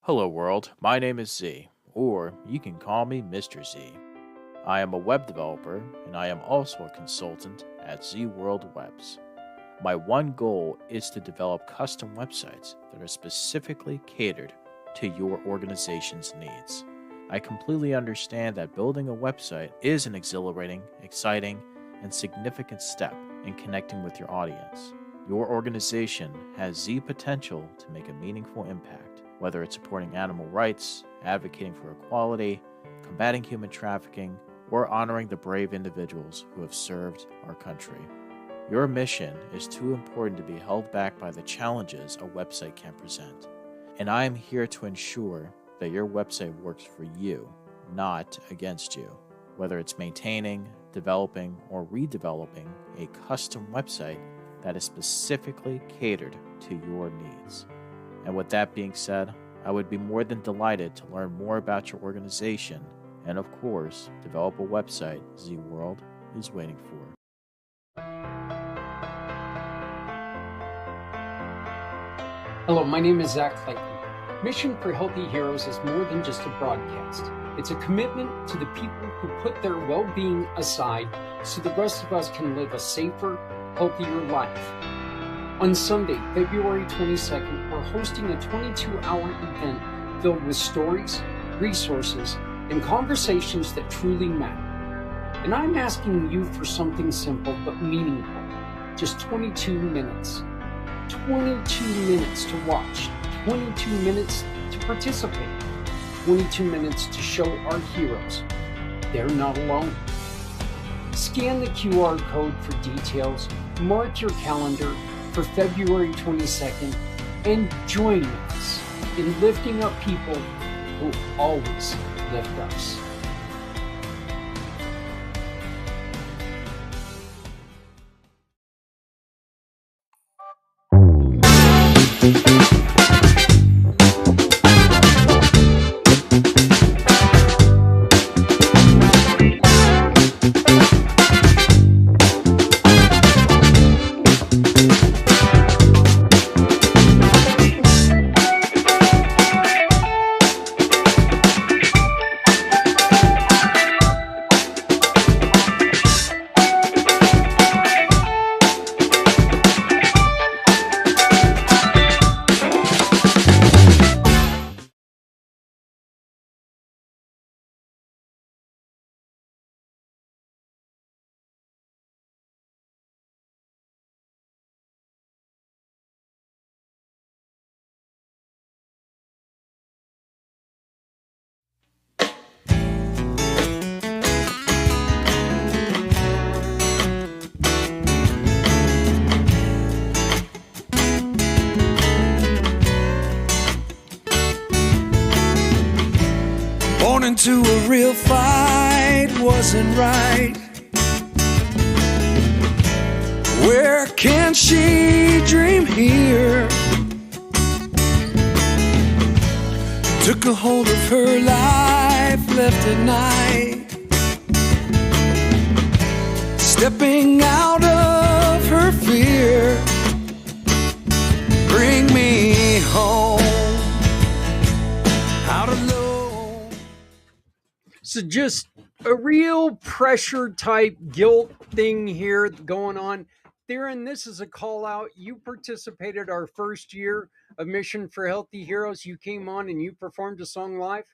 Hello world, my name is Z, or you can call me Mr. Z. I am a web developer and I am also a consultant at Z World Webs. My one goal is to develop custom websites that are specifically catered to your organization's needs. I completely understand that building a website is an exhilarating, exciting, and significant step in connecting with your audience. Your organization has the potential to make a meaningful impact, whether it's supporting animal rights, advocating for equality, combating human trafficking, or honoring the brave individuals who have served our country. Your mission is too important to be held back by the challenges a website can present. And I am here to ensure that your website works for you, not against you. Whether it's maintaining, developing, or redeveloping a custom website that is specifically catered to your needs. And with that being said, I would be more than delighted to learn more about your organization and, of course, develop a website Z World is waiting for. Hello, my name is Zak Clayton. Mission for Healthy Heroes is more than just a broadcast. It's a commitment to the people who put their well-being aside so the rest of us can live a safer, healthier life. On Sunday, February 22nd, we're hosting a 22-hour event filled with stories, resources, and conversations that truly matter. And I'm asking you for something simple but meaningful. Just 22 minutes. 22 minutes to watch. 22 minutes to participate. 22 minutes to show our heroes they're not alone. Scan the QR code for details, mark your calendar for February 22nd, and join us in lifting up people who always lift us. Born into a real fight wasn't right. Where can she dream here? Took a hold of her life, left at night, stepping out of her fear. Bring me home, out alone. So just a real pressure type guilt thing here going on. Theron, this is a call out. You participated our first year of Mission for Healthy Heroes. You came on and you performed a song live.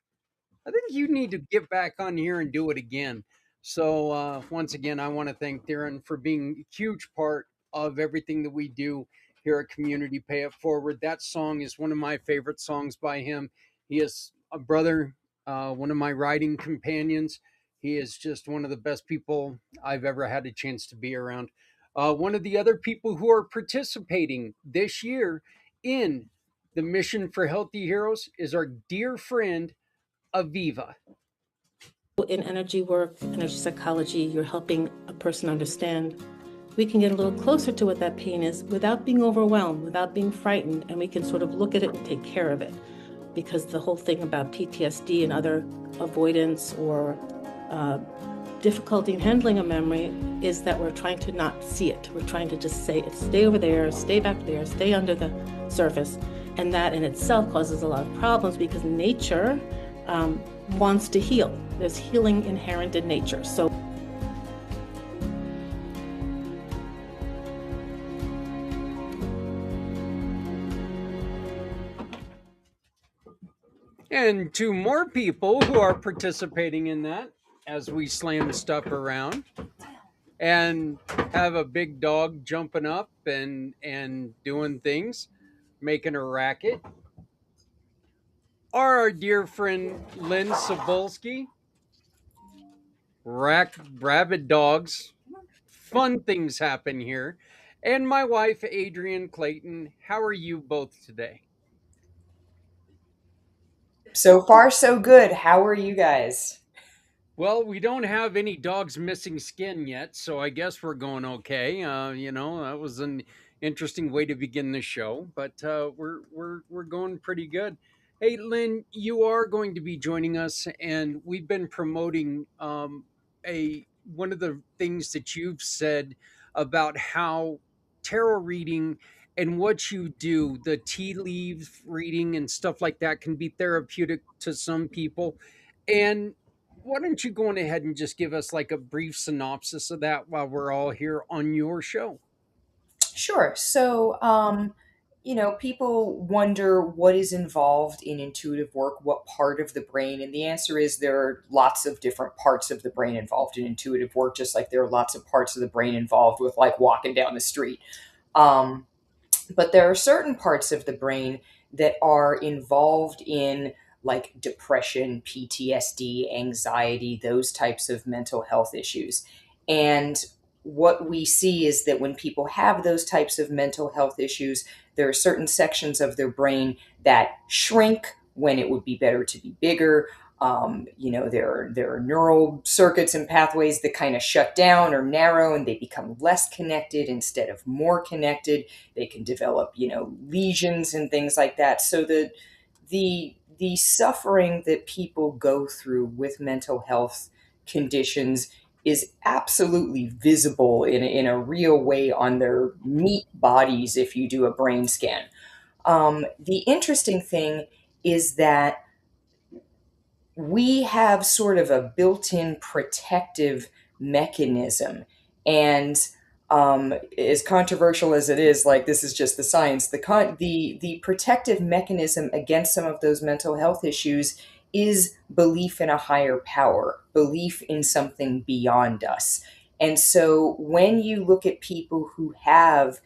I think you need to get back on here and do it again. So once again, I want to thank Theron for being a huge part of everything that we do here at Community Pay It Forward. That song is one of my favorite songs by him. He is a brother, one of my writing companions. He is just one of the best people I've ever had a chance to be around. One of the other people who are participating this year in the Mission for Healthy Heroes is our dear friend, Aviva. In energy work, energy psychology, you're helping a person understand. We can get a little closer to what that pain is without being overwhelmed, without being frightened, and we can sort of look at it and take care of it. Because the whole thing about PTSD and other avoidance or difficulty in handling a memory is that we're trying to not see it. We're trying to just say, stay over there, stay back there, stay under the surface. And that in itself causes a lot of problems because nature wants to heal. There's healing inherent in nature. So And to more people who are participating in that as we slam stuff around and have a big dog jumping up and doing things, making a racket, are our dear friend Lynn Sobolski. Rabid dogs, fun things happen here. And my wife, Adrian Clayton. How are you both today? So far, so good. How are you guys? Well, we don't have any dogs missing skin yet, so I guess we're going okay. That was an interesting way to begin the show, but we're going pretty good. Hey, Lynn, you are going to be joining us, and we've been promoting a one of the things that you've said about how tarot reading and what you do, the tea leaf reading and stuff like that, can be therapeutic to some people. And why don't you go on ahead and just give us like a brief synopsis of that while we're all here on your show? Sure. People wonder what is involved in intuitive work, what part of the brain, and the answer is there are lots of different parts of the brain involved in intuitive work, just like there are lots of parts of the brain involved with like walking down the street. Um, but there are certain parts of the brain that are involved in like depression, PTSD, anxiety, those types of mental health issues. And what we see is that when people have those types of mental health issues, there are certain sections of their brain that shrink when it would be better to be bigger. There are neural circuits and pathways that kind of shut down or narrow, and they become less connected instead of more connected. They can develop, lesions and things like that. So the suffering that people go through with mental health conditions is absolutely visible in a real way on their meat bodies if you do a brain scan. The interesting thing is that we have sort of a built-in protective mechanism. And as controversial as it is, like this is just the science, the protective mechanism against some of those mental health issues is belief in a higher power, belief in something beyond us. And so when you look at people who have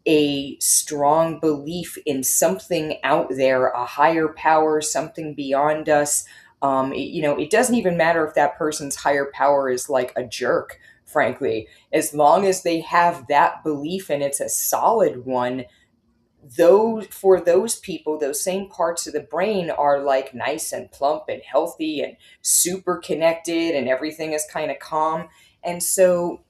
a strong belief in something out there, a higher power, something beyond us. It doesn't even matter if that person's higher power is like a jerk, frankly. As long as they have that belief and it's a solid one, for those people, those same parts of the brain are like nice and plump and healthy and super connected and everything is kind of calm. And so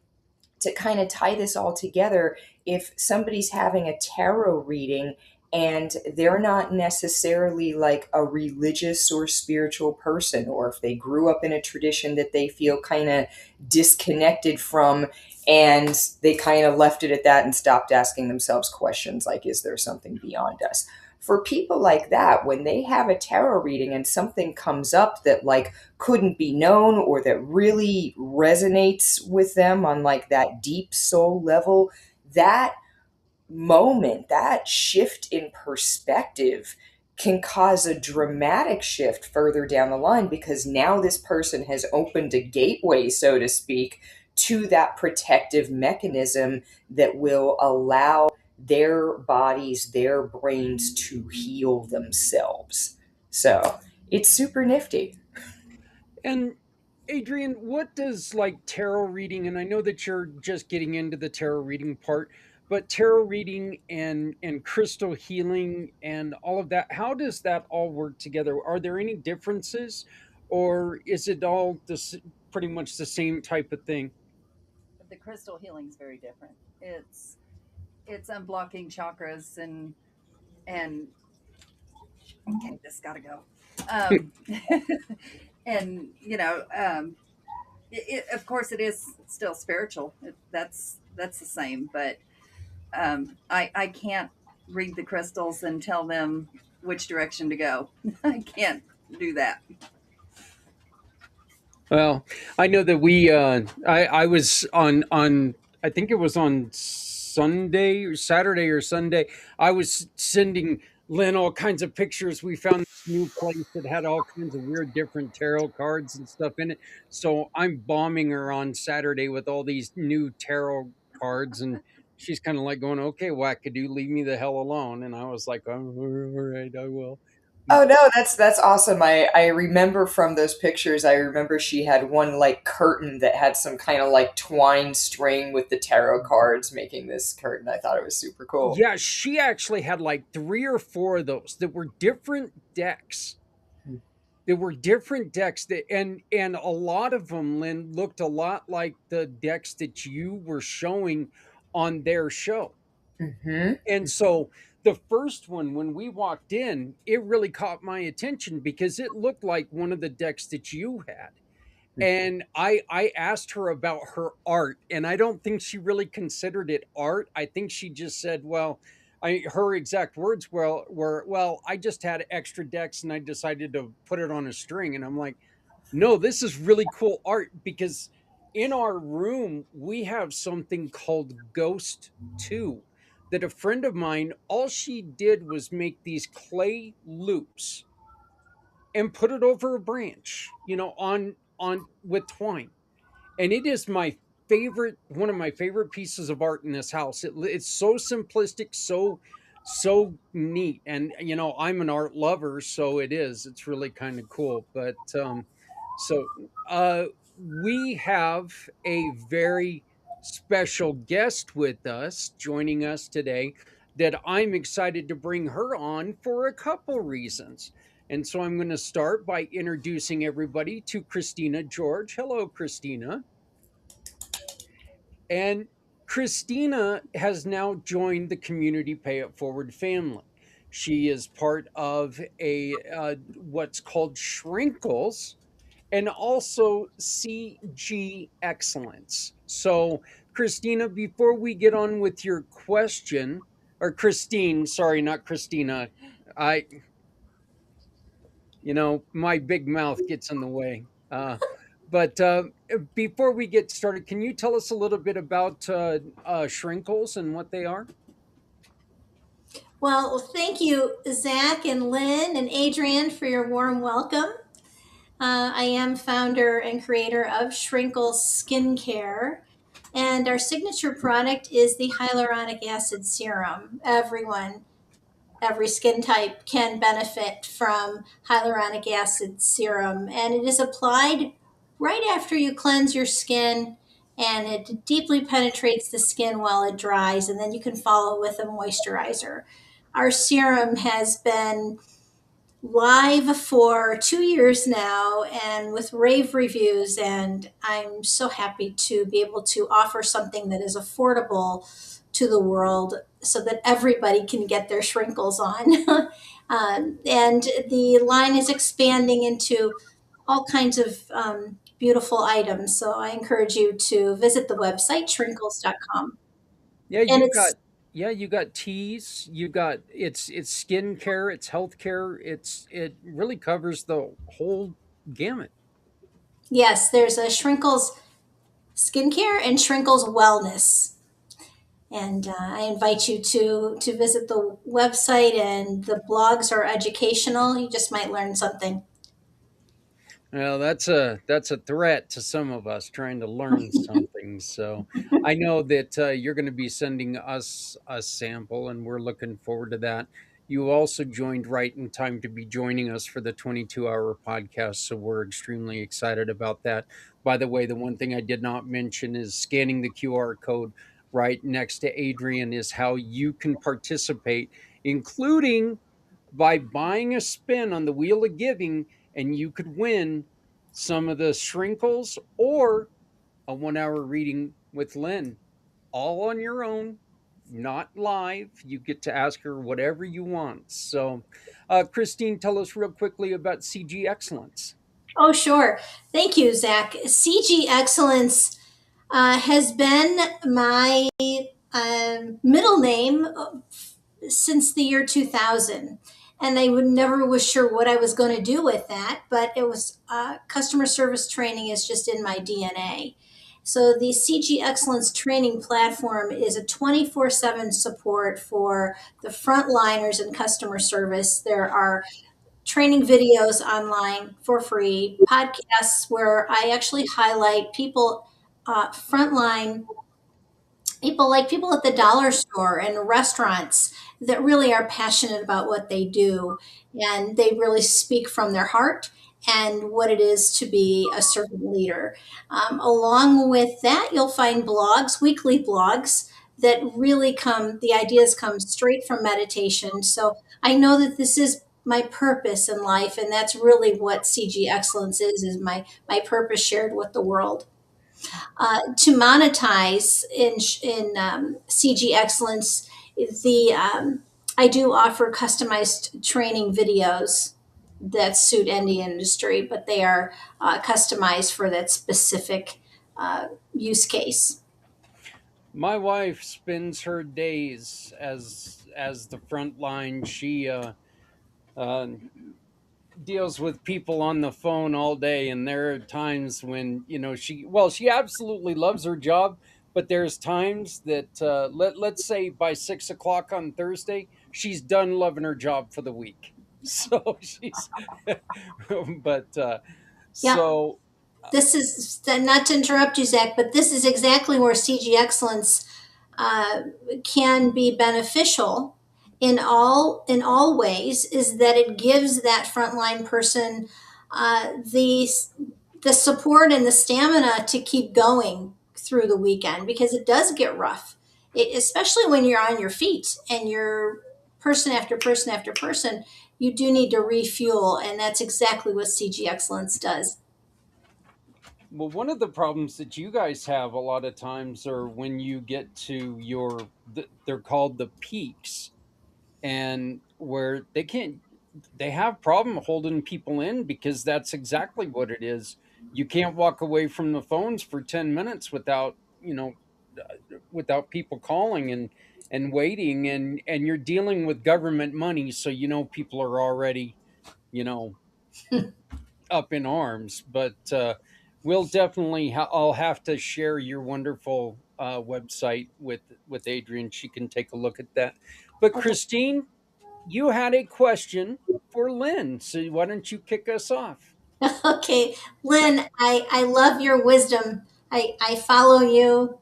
to kind of tie this all together, if somebody's having a tarot reading and they're not necessarily like a religious or spiritual person, or if they grew up in a tradition that they feel kind of disconnected from, and they kind of left it at that and stopped asking themselves questions like, is there something beyond us? For people like that, when they have a tarot reading and something comes up that like couldn't be known or that really resonates with them on like that deep soul level, that moment, that shift in perspective can cause a dramatic shift further down the line, because now this person has opened a gateway, so to speak, to that protective mechanism that will allow their bodies, their brains to heal themselves. So it's super nifty. And Adrian, what does like tarot reading, and I know that you're just getting into the tarot reading part, but tarot reading and crystal healing and all of that, how does that all work together? Are there any differences, or is it all pretty much the same type of thing? The crystal healing is very different. It's unblocking chakras and okay, this gotta go. Um, and of course it is still spiritual. That's the same, but I can't read the crystals and tell them which direction to go. I can't do that. Well, I know that I was on I think it was on Sunday or Saturday or Sunday. I was sending Lynn all kinds of pictures. We found this new place that had all kinds of weird different tarot cards and stuff in it. So I'm bombing her on Saturday with all these new tarot cards, and she's kind of like going, "Okay, wackadoo, leave me the hell alone." And I was like, "Oh, all right, I will." Oh no, that's awesome. I remember from those pictures, I remember she had one like curtain that had some kind of like twine string with the tarot cards making this curtain. I thought it was super cool. Yeah, she actually had like 3 or 4 of those that were different decks. There were different decks that and a lot of them, Lynn, looked a lot like the decks that you were showing on their show. Mm-hmm. And so the first one, when we walked in, it really caught my attention because it looked like one of the decks that you had. And I asked her about her art, and I don't think she really considered it art. I think she just said, well, her exact words were, well, I just had extra decks and I decided to put it on a string. And I'm like, no, this is really cool art, because in our room we have something called Ghost 2 that a friend of mine, all she did was make these clay loops and put it over a branch, on with twine. And it is my favorite, one of my favorite pieces of art in this house. It's so simplistic, so neat. And I'm an art lover, so it's really kind of cool. But so uh we have a very special guest with us, joining us today, that I'm excited to bring her on for a couple reasons. And so I'm going to start by introducing everybody to Christina George. Hello, Christina. And Christina has now joined the Community Pay It Forward family. She is part of a what's called Shrinkles, and also CG Excellence. So, Christina, before we get on with your question, or Christine, sorry, not Christina, I, my big mouth gets in the way. But before we get started, can you tell us a little bit about Shrinkles and what they are? Well, thank you, Zach and Lynn and Adrian, for your warm welcome. I am founder and creator of Shrinkles Skincare, and our signature product is the hyaluronic acid serum. Every skin type can benefit from hyaluronic acid serum, and it is applied right after you cleanse your skin, and it deeply penetrates the skin while it dries, and then you can follow with a moisturizer. Our serum has been live for 2 years now and with rave reviews, and I'm so happy to be able to offer something that is affordable to the world so that everybody can get their shrinkles on. And the line is expanding into all kinds of beautiful items, so I encourage you to visit the website shrinkles.com. Yeah, And you got it's you got teas, you got it's skincare, it's healthcare, it really covers the whole gamut. Yes, there's a Shrinkles skincare and Shrinkles wellness. And I invite you to visit the website, and the blogs are educational. You just might learn something. Well, that's a threat to some of us trying to learn something. So I know that you're going to be sending us a sample, and we're looking forward to that. You also joined right in time to be joining us for the 22-hour podcast, so we're extremely excited about that. By the way, the one thing I did not mention is scanning the QR code right next to Adrian is how you can participate, including by buying a spin on the Wheel of Giving, and you could win some of the Shrinkles or a 1 hour reading with Lynn, all on your own, not live. You get to ask her whatever you want. So, Christine, tell us real quickly about CG Excellence. Oh, sure. Thank you, Zach. CG Excellence has been my middle name since the year 2000. And I would never was sure what I was going to do with that, but it was customer service training is just in my DNA. So the CG Excellence Training Platform is a 24/7 support for the frontliners in customer service. There are training videos online for free, podcasts where I actually highlight people, frontline people, like people at the dollar store and restaurants that really are passionate about what they do, and they really speak from their heart and what it is to be a servant leader. Along with that, you'll find blogs, weekly blogs, that really come, the ideas come straight from meditation. So I know that this is my purpose in life, and that's really what CG Excellence is my purpose shared with the world. To monetize in CG Excellence, the I do offer customized training videos that suit any industry, but they are customized for that specific use case. My wife spends her days as the front line. She uh, deals with people on the phone all day, and there are times when she absolutely loves her job, but there's times that let's say by 6 o'clock on Thursday she's done loving her job for the week. So she's but Yep. so This is not to interrupt you, Zach, but this is exactly where CG Excellence uh, can be beneficial in all ways. Is that it gives that frontline person the support and the stamina to keep going through the weekend, because it does get rough, especially when you're on your feet and you're person after person after person. You do need to refuel, and that's exactly what CG Excellence does. well, one of the problems that you guys have a lot of times are when you get to they're called the peaks, and where they have problem holding people in, because that's exactly what it is. You can't walk away from the phones for 10 minutes without people calling and waiting, and you're dealing with government money, so people are already you know up in arms. But we'll definitely I'll have to share your wonderful website with Adrian. She can take a look at that. But Okay. Christine, you had a question for Lynn, so why don't you kick us off? Okay, Lynn, I love your wisdom. I follow you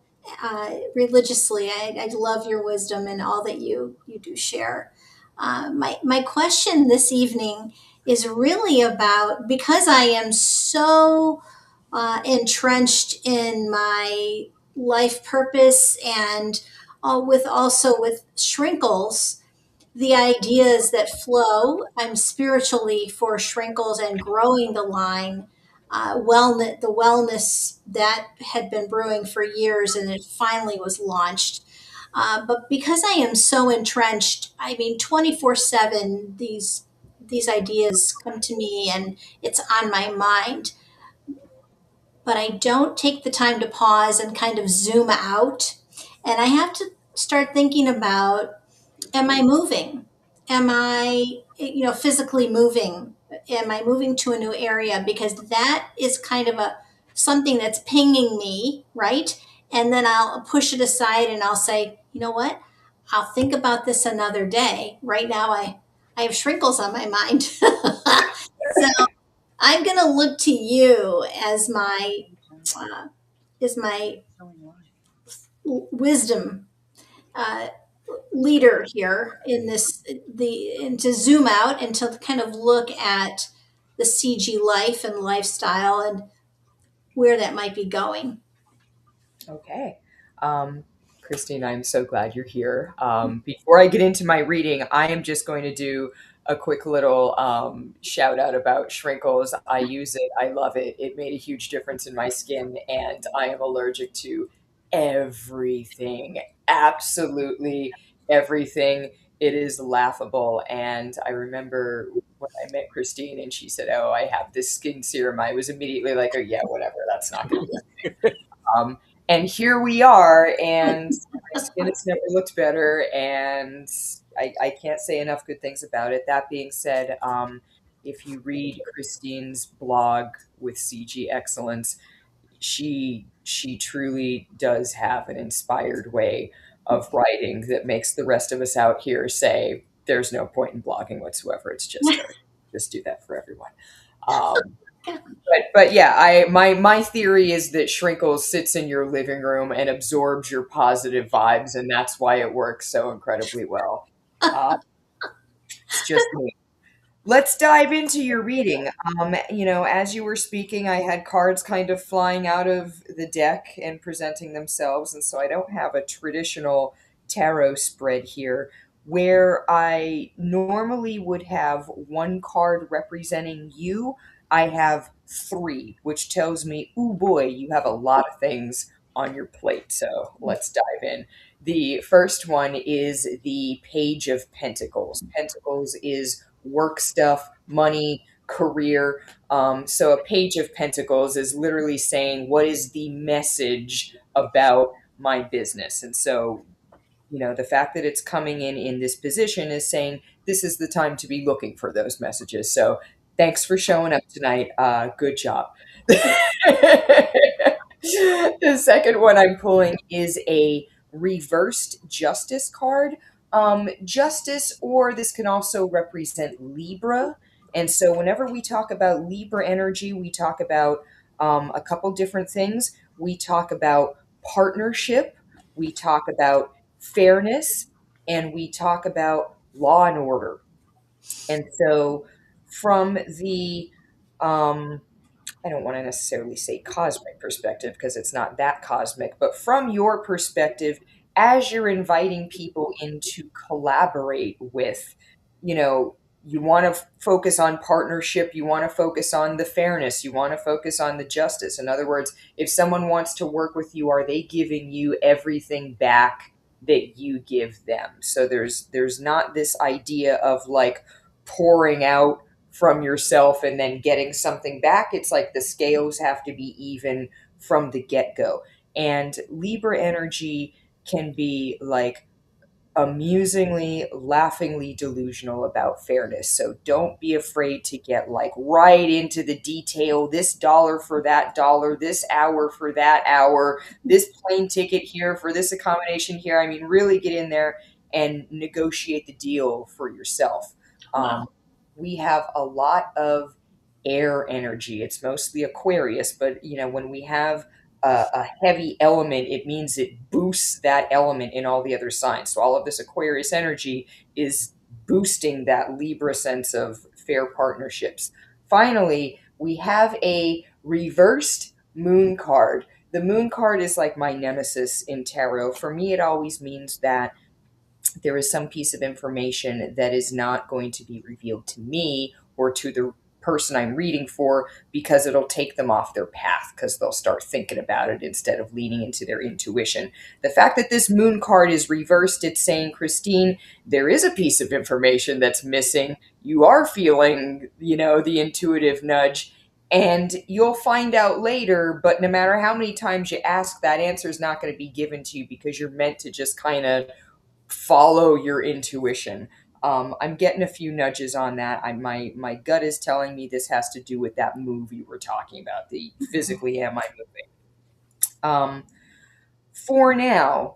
religiously. I love your wisdom and all that you do share. My question this evening is really about, because I am so entrenched in my life purpose, and with Shrinkles, the ideas that flow. I'm spiritually for Shrinkles and growing the line, the wellness that had been brewing for years, and it finally was launched. But because I am so entrenched, I mean, 24/7, these ideas come to me, and it's on my mind. But I don't take the time to pause and kind of zoom out. And I have to start thinking about, am I moving? Am I, physically moving? Am I moving to a new area? Because that is kind of a something that's pinging me, right? And then I'll push it aside and I'll say, you know what? I'll think about this another day. Right now, I have Shrinkles on my mind. So I'm going to look to you as uh, my wisdom uh, leader here in this, and to zoom out and to kind of look at the CG life and lifestyle and where that might be going. Okay. Um, Christine, I'm so glad you're here. Before I get into my reading, I am just going to do a quick little shout out about Shrinkles. I use it. I love it. It made a huge difference in my skin, and I am allergic to everything. Absolutely everything. It is laughable. And I remember when I met Christine and she said, "Oh, I have this skin serum," I was immediately like, "Oh, yeah, whatever. That's not going to be." Um, and here we are, and my skin has never looked better. And I can't say enough good things about it. That being said, if you read Christine's blog with CG Excellence, she truly does have an inspired way of writing that makes the rest of us out here say there's no point in blogging whatsoever. It's just terrible. Just do that for everyone. Um, but yeah, my theory is that Shrinkles sits in your living room and absorbs your positive vibes, and that's why it works so incredibly well. Uh, it's just me. Let's dive into your reading. As you were speaking, I had cards kind of flying out of the deck and presenting themselves, and so I don't have a traditional tarot spread here. Where I normally would have one card representing you, I have three, which tells me, oh boy, you have a lot of things on your plate. So let's dive in. The first one is the Page of Pentacles. Pentacles is work stuff, money, career. So a Page of Pentacles is literally saying, what is the message about my business? And so, the fact that it's coming in this position is saying this is the time to be looking for those messages. So thanks for showing up tonight. Good job. The second one I'm pulling is a reversed justice card. Justice, or this can also represent Libra. And so whenever we talk about Libra energy, we talk about a couple different things. We talk about partnership, we talk about fairness, and we talk about law and order. And so from the I don't want to necessarily say cosmic perspective because it's not that cosmic, but from your perspective, as you're inviting people in to collaborate with, you want to focus on partnership, you want to focus on the fairness, you want to focus on the justice. In other words, if someone wants to work with you, are they giving you everything back that you give them? So there's not this idea of like pouring out from yourself and then getting something back. It's like the scales have to be even from the get-go. And Libra energy can be like amusingly, laughingly delusional about fairness. So don't be afraid to get like right into the detail. This dollar for that dollar, this hour for that hour, this plane ticket here for this accommodation here. I mean, really get in there and negotiate the deal for yourself. Wow. We have a lot of air energy. It's mostly Aquarius, but when we have a heavy element, it means it boosts that element in all the other signs. So all of this Aquarius energy is boosting that Libra sense of fair partnerships. Finally, we have a reversed moon card. The moon card is like my nemesis in tarot. For me, it always means that there is some piece of information that is not going to be revealed to me or to the person I'm reading for because it'll take them off their path because they'll start thinking about it instead of leaning into their intuition. The fact that this moon card is reversed, it's saying, Christine, there is a piece of information that's missing. You are feeling, the intuitive nudge. And you'll find out later, but no matter how many times you ask, that answer is not going to be given to you because you're meant to just kind of follow your intuition. I'm getting a few nudges on that. My gut is telling me this has to do with that move you were talking about, the physically am I moving. For now,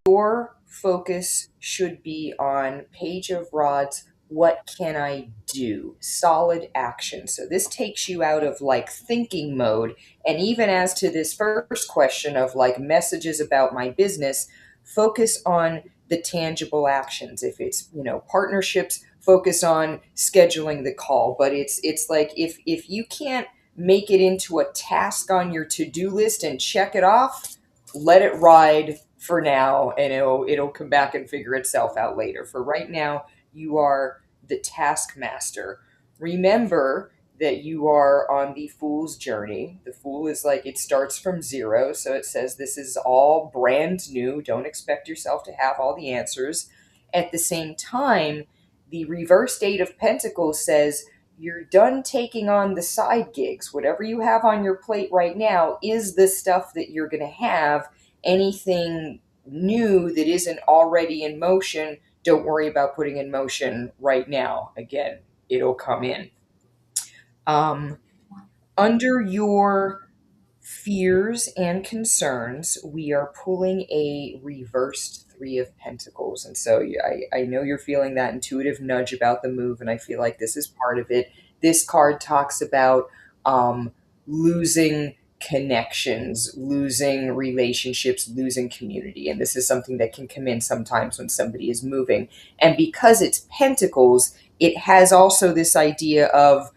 your focus should be on Page of Rods. What can I do? Solid action. So this takes you out of like thinking mode. And even as to this first question of like messages about my business, focus on the tangible actions. If it's, partnerships, focus on scheduling the call. But it's like if you can't make it into a task on your to-do list and check it off, let it ride for now, and it'll come back and figure itself out later. For right now, you are the taskmaster. Remember that you are on the fool's journey. The fool is like, it starts from zero, so it says this is all brand new. Don't expect yourself to have all the answers. At the same time, the reverse Eight of Pentacles says you're done taking on the side gigs. Whatever you have on your plate right now is the stuff that you're going to have. Anything new that isn't already in motion, don't worry about putting in motion right now. Again, it'll come in. Under your fears and concerns, we are pulling a reversed Three of Pentacles. And so I know you're feeling that intuitive nudge about the move, and I feel like this is part of it. This card talks about losing connections, losing relationships, losing community. And this is something that can come in sometimes when somebody is moving. And because it's Pentacles, it has also this idea of,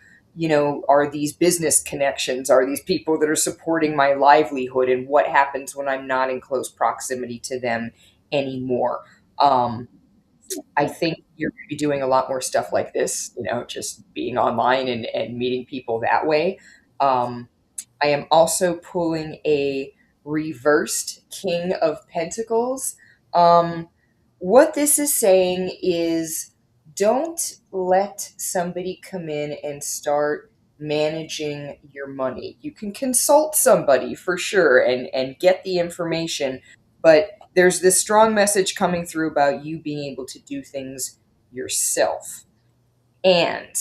are these business connections? Are these people that are supporting my livelihood? And what happens when I'm not in close proximity to them anymore? I think you're going to be doing a lot more stuff like this, just being online and meeting people that way. I am also pulling a reversed King of Pentacles. What this is saying is, don't let somebody come in and start managing your money. You can consult somebody for sure and get the information, but there's this strong message coming through about you being able to do things yourself. And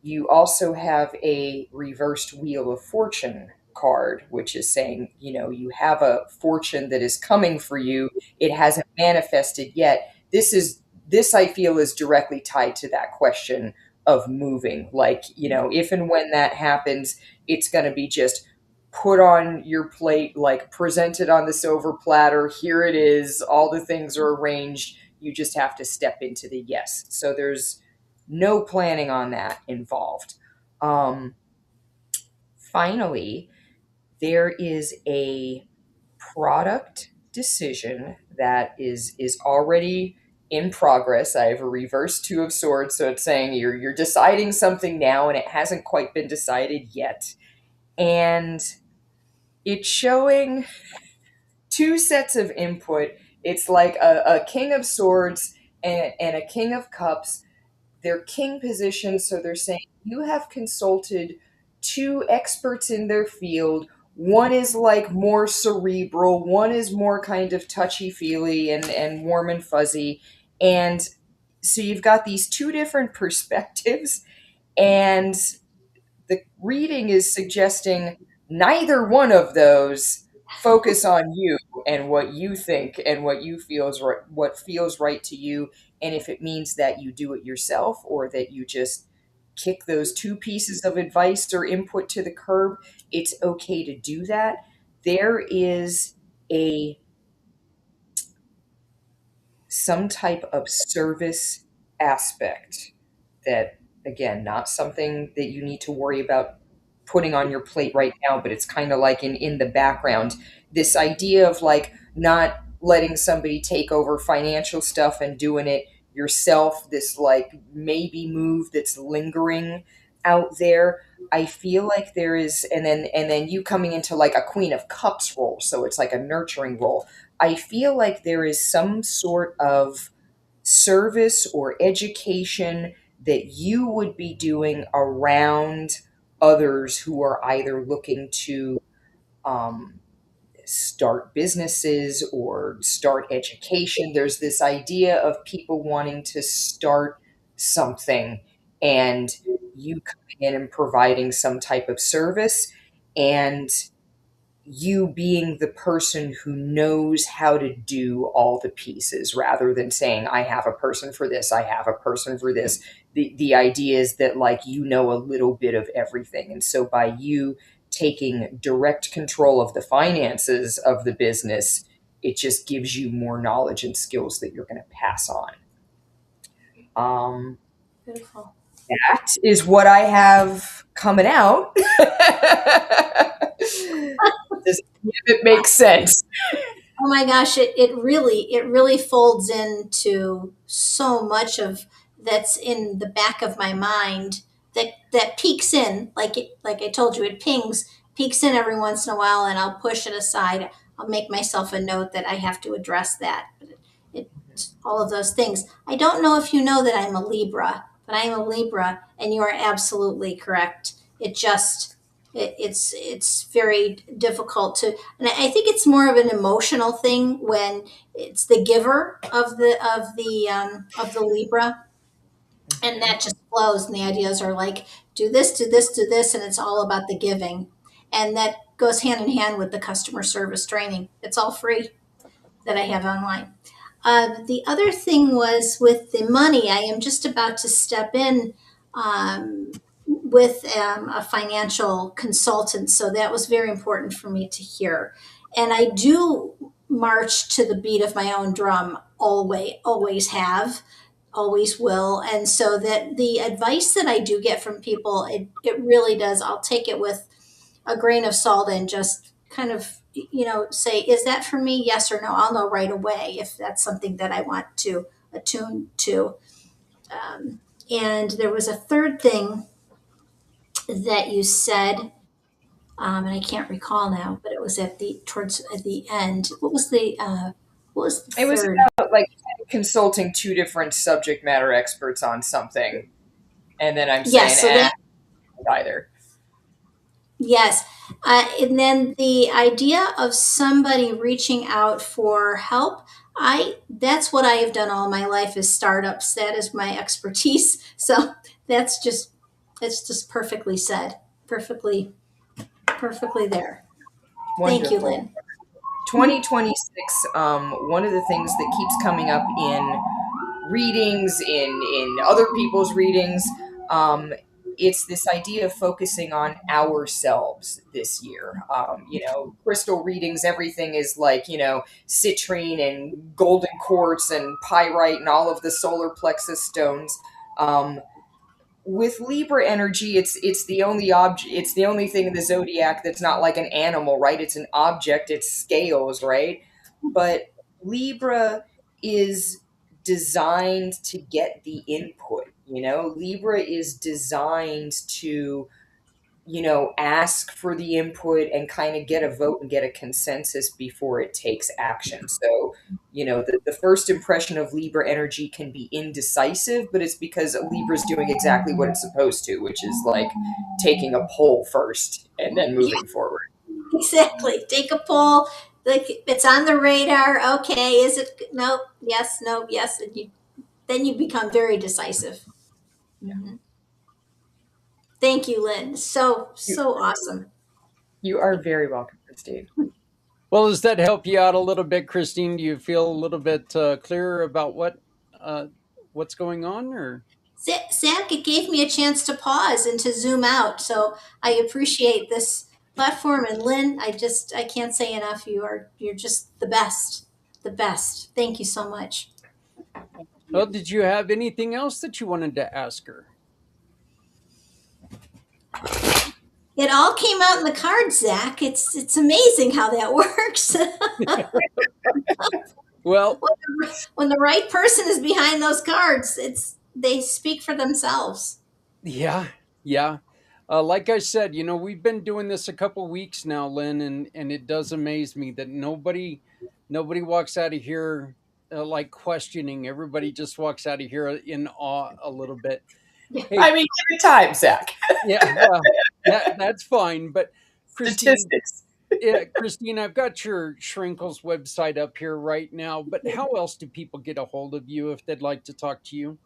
you also have a reversed Wheel of Fortune card, which is saying, you have a fortune that is coming for you. It hasn't manifested yet. This I feel is directly tied to that question of moving. Like, if and when that happens, it's going to be just put on your plate, like presented on the silver platter. Here it is. All the things are arranged. You just have to step into the yes. So there's no planning on that involved. Finally, there is a product decision that is already in progress. I have a reverse Two of Swords, so it's saying you're deciding something now, and it hasn't quite been decided yet. And it's showing two sets of input. It's like a King of Swords and a King of Cups. They're king positions, so they're saying you have consulted two experts in their field. One is like more cerebral, one is more kind of touchy-feely and warm and fuzzy. And so you've got these two different perspectives, and the reading is suggesting neither one of those focus on you and what you think and what feels right to you. And if it means that you do it yourself or that you just kick those two pieces of advice or input to the curb, it's okay to do that. There is some type of service aspect that, again, not something that you need to worry about putting on your plate right now, but it's kind of like in the background, this idea of like not letting somebody take over financial stuff and doing it yourself, this like maybe move that's lingering out there. I feel like there is, and then you coming into like a Queen of Cups role, so it's like a nurturing role. I feel like there is some sort of service or education that you would be doing around others who are either looking to um, start businesses or start education. There's this idea of people wanting to start something, and you coming in and providing some type of service, and you being the person who knows how to do all the pieces rather than saying, I have a person for this, I have a person for this. The idea is that like you know a little bit of everything. And so by you taking direct control of the finances of the business, it just gives you more knowledge and skills that you're going to pass on. Beautiful. That is what I have coming out. Does it make sense? Oh my gosh, it really folds into so much of that's in the back of my mind that peeks in, like I told you, it peeks in every once in a while, and I'll push it aside. I'll make myself a note that I have to address that. But it's all of those things. I don't know if you know that I'm a Libra, but I am a Libra, and you are absolutely correct. It just It's very difficult to, and I think it's more of an emotional thing when it's the giver of the Libra, and that just flows, and the ideas are like, do this, do this, do this, and it's all about the giving, and that goes hand in hand with the customer service training. It's all free that I have online. The other thing was with the money. I am just about to step in with a financial consultant, so that was very important for me to hear. And I do march to the beat of my own drum, always have, always will. And so that the advice that I do get from people, it really does. I'll take it with a grain of salt and just kind of say, is that for me, yes or no? I'll know right away if that's something that I want to attune to. And there was a third thing that you said, and I can't recall now, but it was towards at the end. What was the It was third? about like consulting two different subject matter experts on something, and then I'm saying, Yes, so that, either. yes. And then the idea of somebody reaching out for help, that's what I have done all my life is startups. That is my expertise. So it's just perfectly said. Perfectly there. Wonderful. Thank you, Lynn. 2026, one of the things that keeps coming up in readings, in other people's readings, it's this idea of focusing on ourselves this year. Crystal readings, everything is like, citrine and golden quartz and pyrite and all of the solar plexus stones. With Libra energy, it's the only object, it's the only thing in the zodiac that's not like an animal, right? It's an object, it's scales, right? But Libra is designed to get the input, Libra is designed to, ask for the input and kind of get a vote and get a consensus before it takes action. So, the first impression of Libra energy can be indecisive, but it's because Libra's doing exactly what it's supposed to, which is like taking a poll first and then moving forward. Exactly. Take a poll. Like it's on the radar. Okay, is it no? Yes, no, yes, and then you become very decisive. Mm-hmm. Thank you, Lynn. So awesome. You are very welcome, Christine. Well, does that help you out a little bit, Christine? Do you feel a little bit clearer about what's going on, or? Zach, it gave me a chance to pause and to zoom out. So I appreciate this platform. And Lynn, I can't say enough. You're just the best. The best. Thank you so much. Well, did you have anything else that you wanted to ask her? It all came out in the cards, Zach. It's amazing how that works. Well, when the right person is behind those cards, they speak for themselves. yeah. Like I said, we've been doing this a couple weeks now, Lynn, and it does amaze me that nobody walks out of here like questioning. Everybody just walks out of here in awe a little bit. Hey, I mean, give it time, Zach. Yeah, well, that's fine. But Christine, statistics. Christine, I've got your Shrinkles website up here right now. But how else do people get a hold of you if they'd like to talk to you?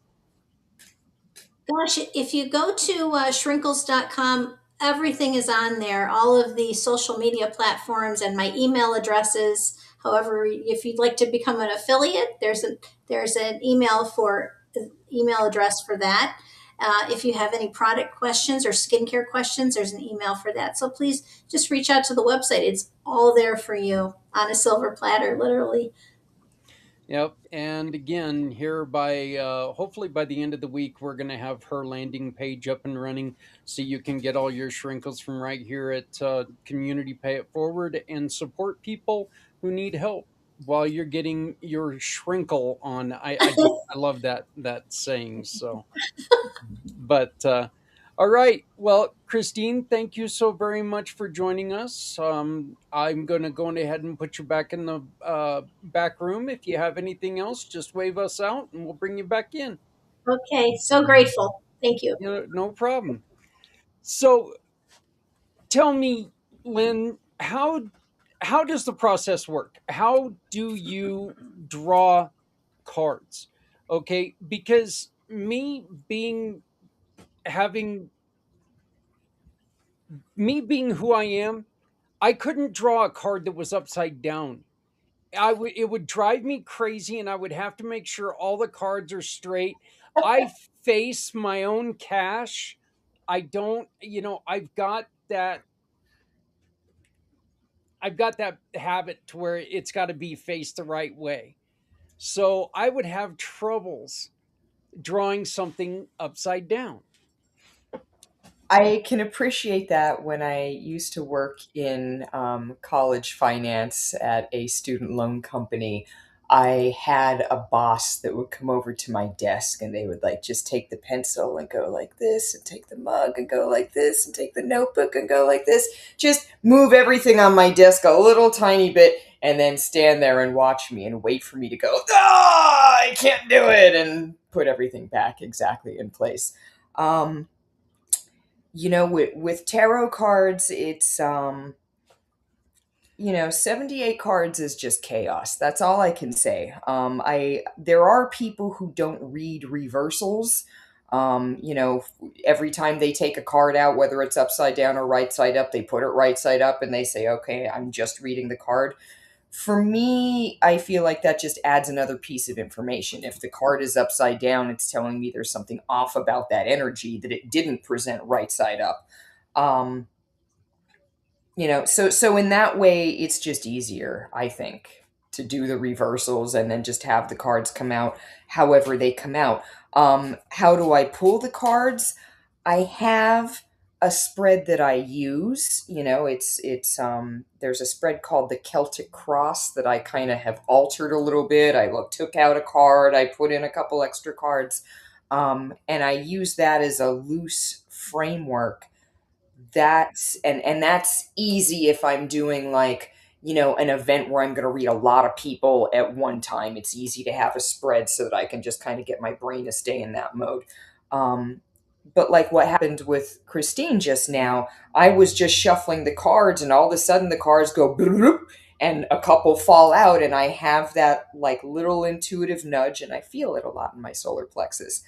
Gosh, if you go to shrinkles.com, everything is on there. All of the social media platforms and my email addresses. However, if you'd like to become an affiliate, there's an email address for that. If you have any product questions or skincare questions, there's an email for that. So please just reach out to the website. It's all there for you on a silver platter, literally. Yep. And again, here hopefully by the end of the week, we're going to have her landing page up and running so you can get all your Shrinkles from right here at Community Pay It Forward and support people who need help while you're getting your Shrinkle on. I love that saying. So, but all right. Well, Christine, thank you so very much for joining us. I'm going to go ahead and put you back in the back room. If you have anything else, just wave us out and we'll bring you back in. Okay. So grateful. Thank you. No problem. So tell me, Lynn, how does the process work? How do you draw cards? Okay, because having me being who I am, I couldn't draw a card that was upside down. It would drive me crazy, and I would have to make sure all the cards are straight. I face my own cash. I don't, I've got that habit to where it's got to be faced the right way. So I would have troubles drawing something upside down. I can appreciate that. When I used to work in college finance at a student loan company, I had a boss that would come over to my desk and they would like just take the pencil and go like this, and take the mug and go like this, and take the notebook and go like this. Just move everything on my desk a little tiny bit and then stand there and watch me and wait for me to go, ah, I can't do it, and put everything back exactly in place. Um, with tarot cards, it's 78 cards is just chaos. That's all I can say. I There are people who don't read reversals. Every time they take a card out, whether it's upside down or right side up, they put it right side up and they say, okay, I'm just reading the card. For me, I feel like that just adds another piece of information. If the card is upside down, it's telling me there's something off about that energy, that it didn't present right side up. Um, so in that way, it's just easier, I think, to do the reversals and then just have the cards come out however they come out. How do I pull the cards? I have a spread that I use. There's a spread called the Celtic Cross that I kind of have altered a little bit. Took out a card, I put in a couple extra cards, and I use that as a loose framework. That's easy if I'm doing like, an event where I'm going to read a lot of people at one time. It's easy to have a spread so that I can just kind of get my brain to stay in that mode. um, but like what happened with Christine just now, I was just shuffling the cards and all of a sudden the cards go bloop, and a couple fall out, and I have that like little intuitive nudge, and I feel it a lot in my solar plexus.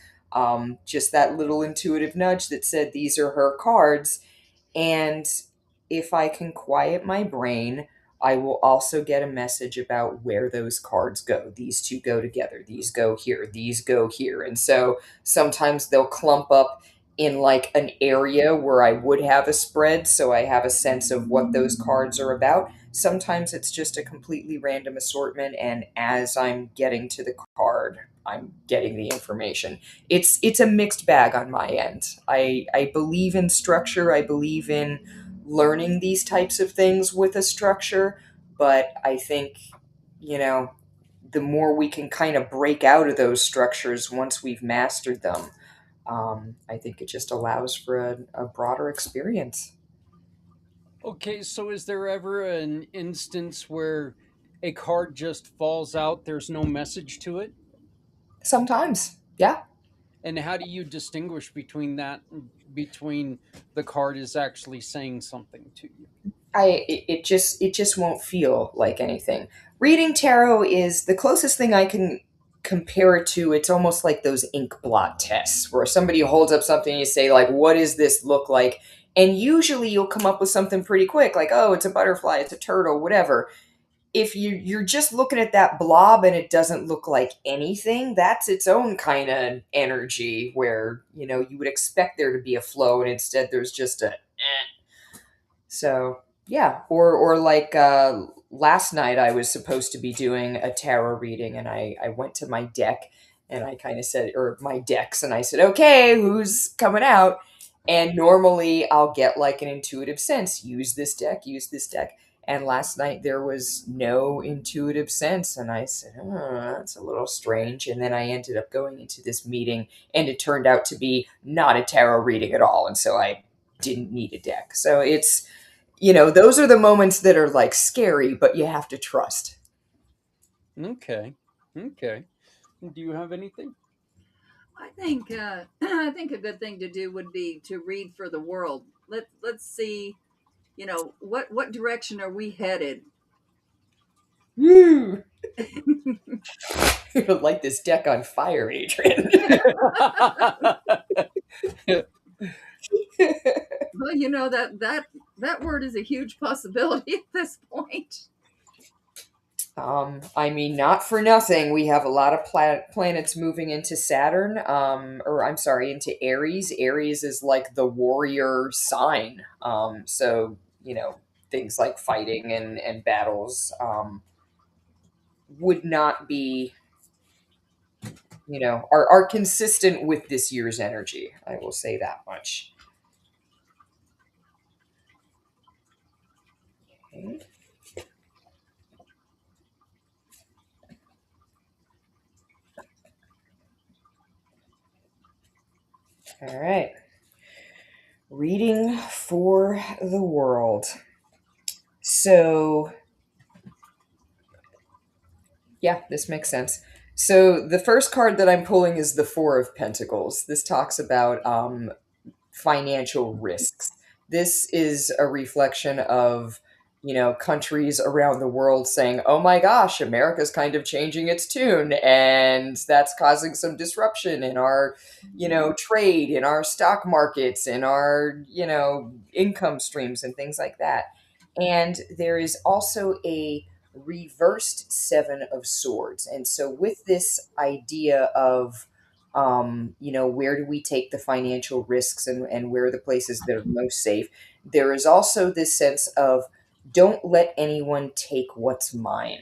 Just that little intuitive nudge that said these are her cards. And if I can quiet my brain, I will also get a message about where those cards go. These two go together. These go here. These go here. And so sometimes they'll clump up in like an area where I would have a spread, so I have a sense of what those cards are about. Sometimes it's just a completely random assortment, and as I'm getting to the card, I'm getting the information. It's a mixed bag on my end. I believe in structure. I believe in learning these types of things with a structure, but I think, you know, the more we can kind of break out of those structures once we've mastered them, I think it just allows for a broader experience. Okay, so is there ever an instance where a card just falls out, there's no message to it? Sometimes, yeah. And how do you distinguish between the card is actually saying something to you? It just won't feel like anything. Reading tarot is the closest thing I can compare it to. It's almost like those ink blot tests where somebody holds up something and you say like, what does this look like? And usually you'll come up with something pretty quick, like, oh, it's a butterfly, it's a turtle, whatever. If you're just looking at that blob and it doesn't look like anything, that's its own kind of energy where, you would expect there to be a flow, and instead there's just a so yeah. Or like last night I was supposed to be doing a tarot reading, and I went to my deck and I kind of said, or my decks, and I said, okay, who's coming out? And normally I'll get like an intuitive sense, use this deck, use this deck. And last night there was no intuitive sense, and I said, oh, that's a little strange. And then I ended up going into this meeting, and it turned out to be not a tarot reading at all, and so I didn't need a deck. So those are the moments that are like scary, but you have to trust. Okay. Okay. Do you have anything? I think a good thing to do would be to read for the world. Let's see what direction are we headed? Woo! You're gonna light this deck on fire, Adrian. Well, that word is a huge possibility at this point. I mean, not for nothing. We have a lot of planets moving into Saturn, or I'm sorry, into Aries. Aries is like the warrior sign. So, things like fighting and battles, would not be, are consistent with this year's energy. I will say that much. Okay. All right. Reading for the world. So, yeah, this makes sense. So, the first card that I'm pulling is the Four of Pentacles. This talks about financial risks. This is a reflection of, countries around the world saying, oh my gosh, America's kind of changing its tune, and that's causing some disruption in our, trade, in our stock markets, in our, income streams and things like that. And there is also a reversed Seven of Swords. And so with this idea of, where do we take the financial risks, and where are the places that are most safe? There is also this sense of don't let anyone take what's mine.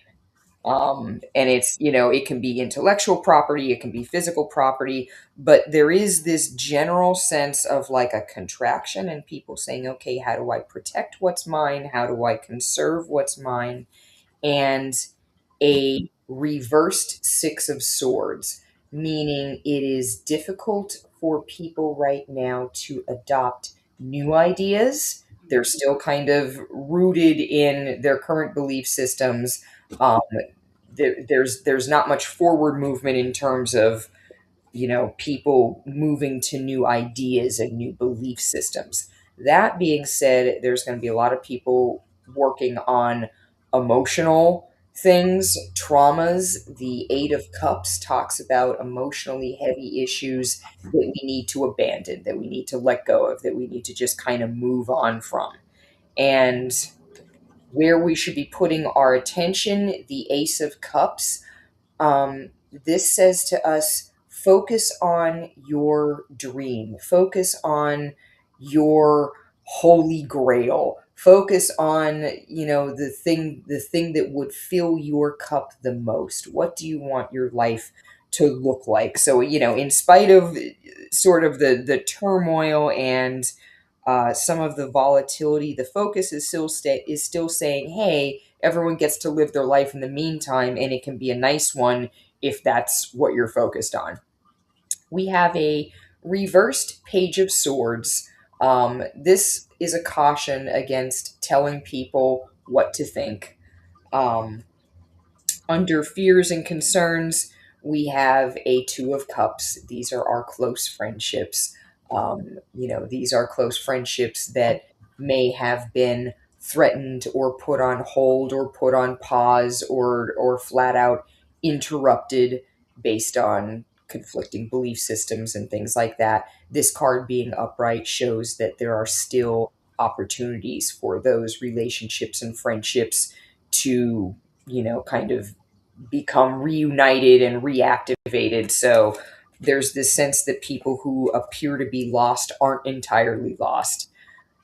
And it's, it can be intellectual property, it can be physical property, but there is this general sense of like a contraction and people saying, okay, how do I protect what's mine? How do I conserve what's mine? And a reversed Six of Swords, meaning it is difficult for people right now to adopt new ideas. They're still kind of rooted in their current belief systems. Um, there's not much forward movement in terms of people moving to new ideas and new belief systems. That being said, there's going to be a lot of people working on emotional things, traumas. The Eight of Cups talks about emotionally heavy issues that we need to abandon, that we need to let go of, that we need to just kind of move on from. And where we should be putting our attention, the Ace of Cups, this says to us, focus on your dream, focus on your holy grail, focus on, the thing that would fill your cup the most. What do you want your life to look like? So, in spite of sort of the turmoil and some of the volatility, the focus is still saying, hey, everyone gets to live their life in the meantime, and it can be a nice one if that's what you're focused on. We have a reversed Page of Swords. This is a caution against telling people what to think. Under fears and concerns, we have a Two of Cups. These are our close friendships. These are close friendships that may have been threatened or put on hold or put on pause or flat out interrupted based on conflicting belief systems and things like that. This card being upright shows that there are still opportunities for those relationships and friendships to, kind of become reunited and reactivated. So there's this sense that people who appear to be lost aren't entirely lost.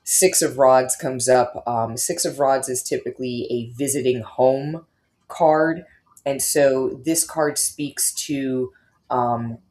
Six of Rods comes up. Six of Rods is typically a visiting home card. And so this card speaks to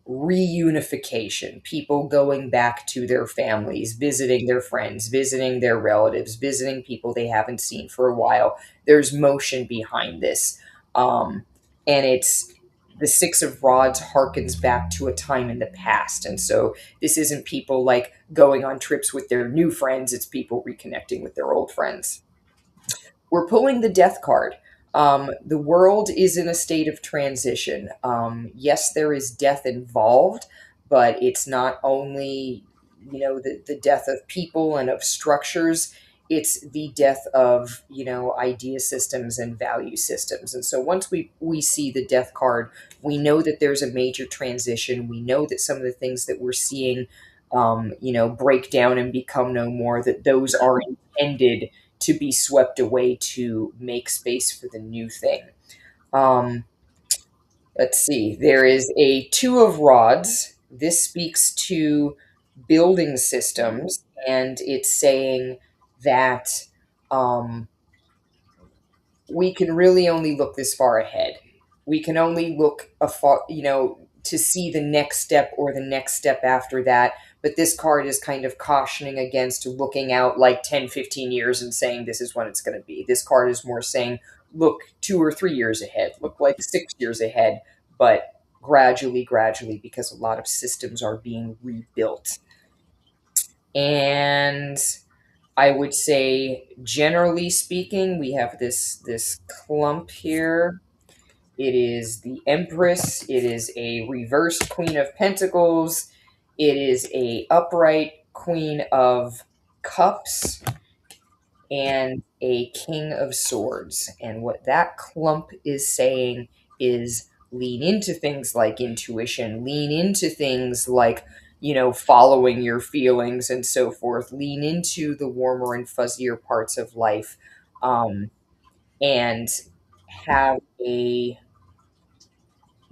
reunification, people going back to their families, visiting their friends, visiting their relatives, visiting people they haven't seen for a while. There's motion behind this. And it's the Six of Rods harkens back to a time in the past. And so this isn't people like going on trips with their new friends, it's people reconnecting with their old friends. We're pulling the Death card. The world is in a state of transition. Yes, there is death involved, but it's not only, the death of people and of structures. it's the death of, idea systems and value systems. And so once we see the death card, we know that there's a major transition. We know that some of the things that we're seeing, break down and become no more, that those are intended to be swept away to make space for the new thing. Let's see, there is a Two of Rods. This speaks to building systems, and it's saying that um, we can really only look this far ahead. We can only look afar, to see the next step or the next step after that. But this card is kind of cautioning against looking out like 10, 15 years and saying this is when it's going to be. This card is more saying look 2 or 3 years ahead, look like 6 years ahead, but gradually, because a lot of systems are being rebuilt. And I would say, generally speaking, we have this clump here. It is the Empress. It is a reversed Queen of Pentacles. It is a upright Queen of Cups and a King of Swords. And what that clump is saying is lean into things like intuition, lean into things like, following your feelings and so forth, lean into the warmer and fuzzier parts of life, and have a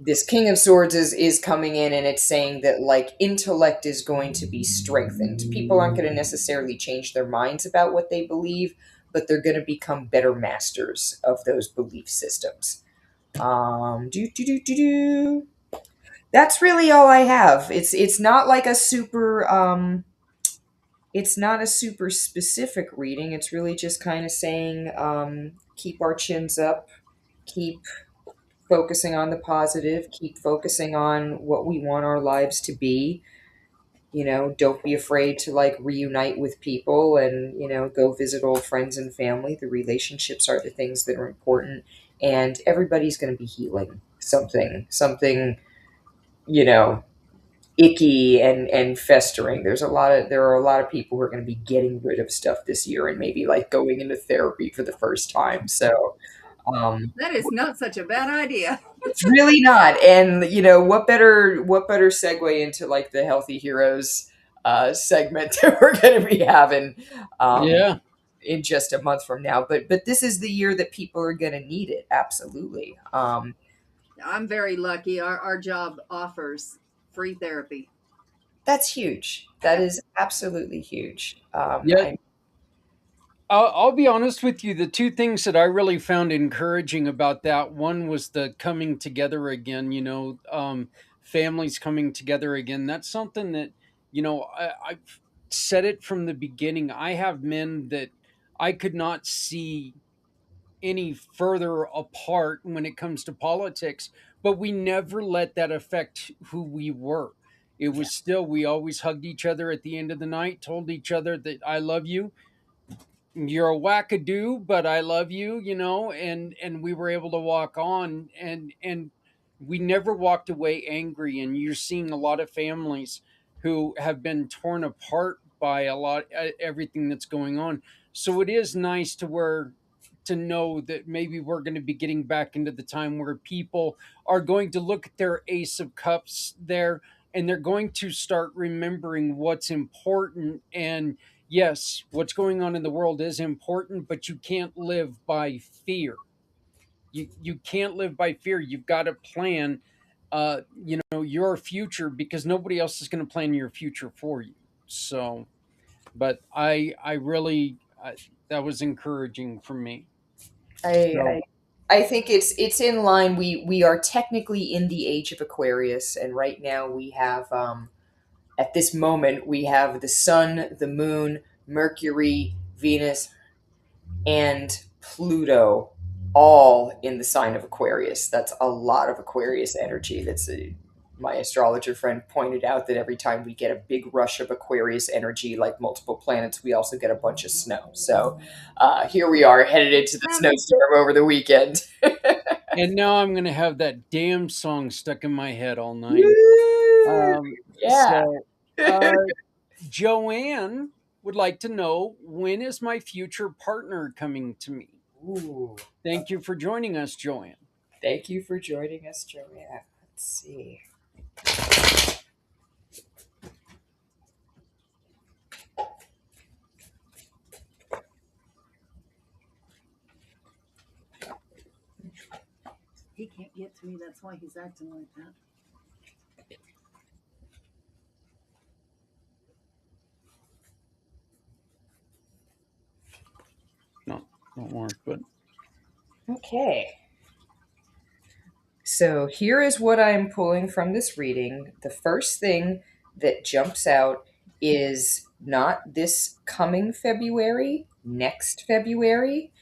this King of Swords is coming in, and it's saying that like intellect is going to be strengthened. People aren't going to necessarily change their minds about what they believe, but they're going to become better masters of those belief systems. That's really all I have. It's not like a super it's not a super specific reading. It's really just kind of saying keep our chins up, keep focusing on the positive, keep focusing on what we want our lives to be. Don't be afraid to like reunite with people and, go visit old friends and family. The relationships are the things that are important, and everybody's going to be healing something, icky and festering. There are a lot of people who are going to be getting rid of stuff this year and maybe like going into therapy for the first time. So, That is not such a bad idea. it's really not. And what better segue into like the Healthy Heroes segment that we're going to be having Yeah. in just a month from now. But this is the year that people are going to need it. Absolutely. I'm very lucky. Our job offers free therapy. That's huge. That is absolutely huge. Yeah. I'll be honest with you. The two things that I really found encouraging about that one was the coming together again. Families coming together again. That's something that I've said it from the beginning. I have men that I could not see any further apart when it comes to politics, but we never let that affect who we were. It was still, we always hugged each other at the end of the night, told each other that I love you, you're a wackadoo, but I love you, and we were able to walk on, and we never walked away angry. And you're seeing a lot of families who have been torn apart by a lot everything that's going on. So it is nice to know that maybe we're going to be getting back into the time where people are going to look at their Ace of Cups there, and they're going to start remembering what's important. And yes, what's going on in the world is important, but you can't live by fear. You can't live by fear. You've got to plan, your future, because nobody else is going to plan your future for you. So, but I really that was encouraging for me. I, So I I think it's in line. We are technically in the age of Aquarius, and right now we have at this moment we have the Sun, the Moon, Mercury, Venus, and Pluto all in the sign of Aquarius. That's a lot of Aquarius energy. My astrologer friend pointed out that every time we get a big rush of Aquarius energy, like multiple planets, we also get a bunch of snow. So here we are headed into the snowstorm over the weekend. and now I'm going to have that damn song stuck in my head all night. Woo! Um, Yeah. so uh, Joanne would like to know, when is my future partner coming to me? Ooh. Thank you for joining us, Joanne. Thank you for joining us, Joanne. Let's see. He can't get to me. That's why he's acting like that. No, don't work, but Okay. So here is what I'm pulling from this reading. The first thing that jumps out is not this coming February, next February.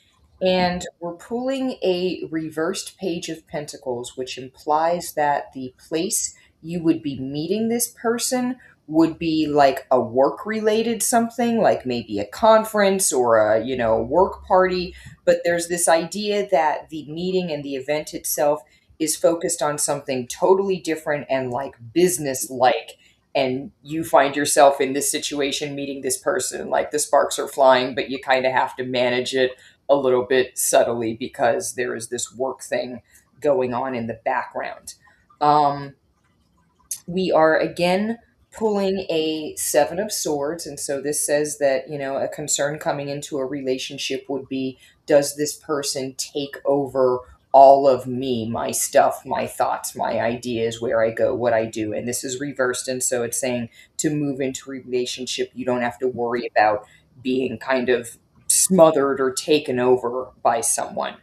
And we're pulling a reversed page of pentacles, which implies that the place you would be meeting this person would be like a work related something, like maybe a conference or a, work party. But there's this idea that the meeting and the event itself is focused on something totally different and like business like. And you find yourself in this situation meeting this person, like the sparks are flying, but you kind of have to manage it a little bit subtly because there is this work thing going on in the background. We are again pulling a Seven of Swords. And so this says that, a concern coming into a relationship would be, does this person take over all of me, my stuff, my thoughts, my ideas, where I go, what I do? And this is reversed. And so it's saying to move into a relationship, you don't have to worry about being kind of smothered or taken over by someone.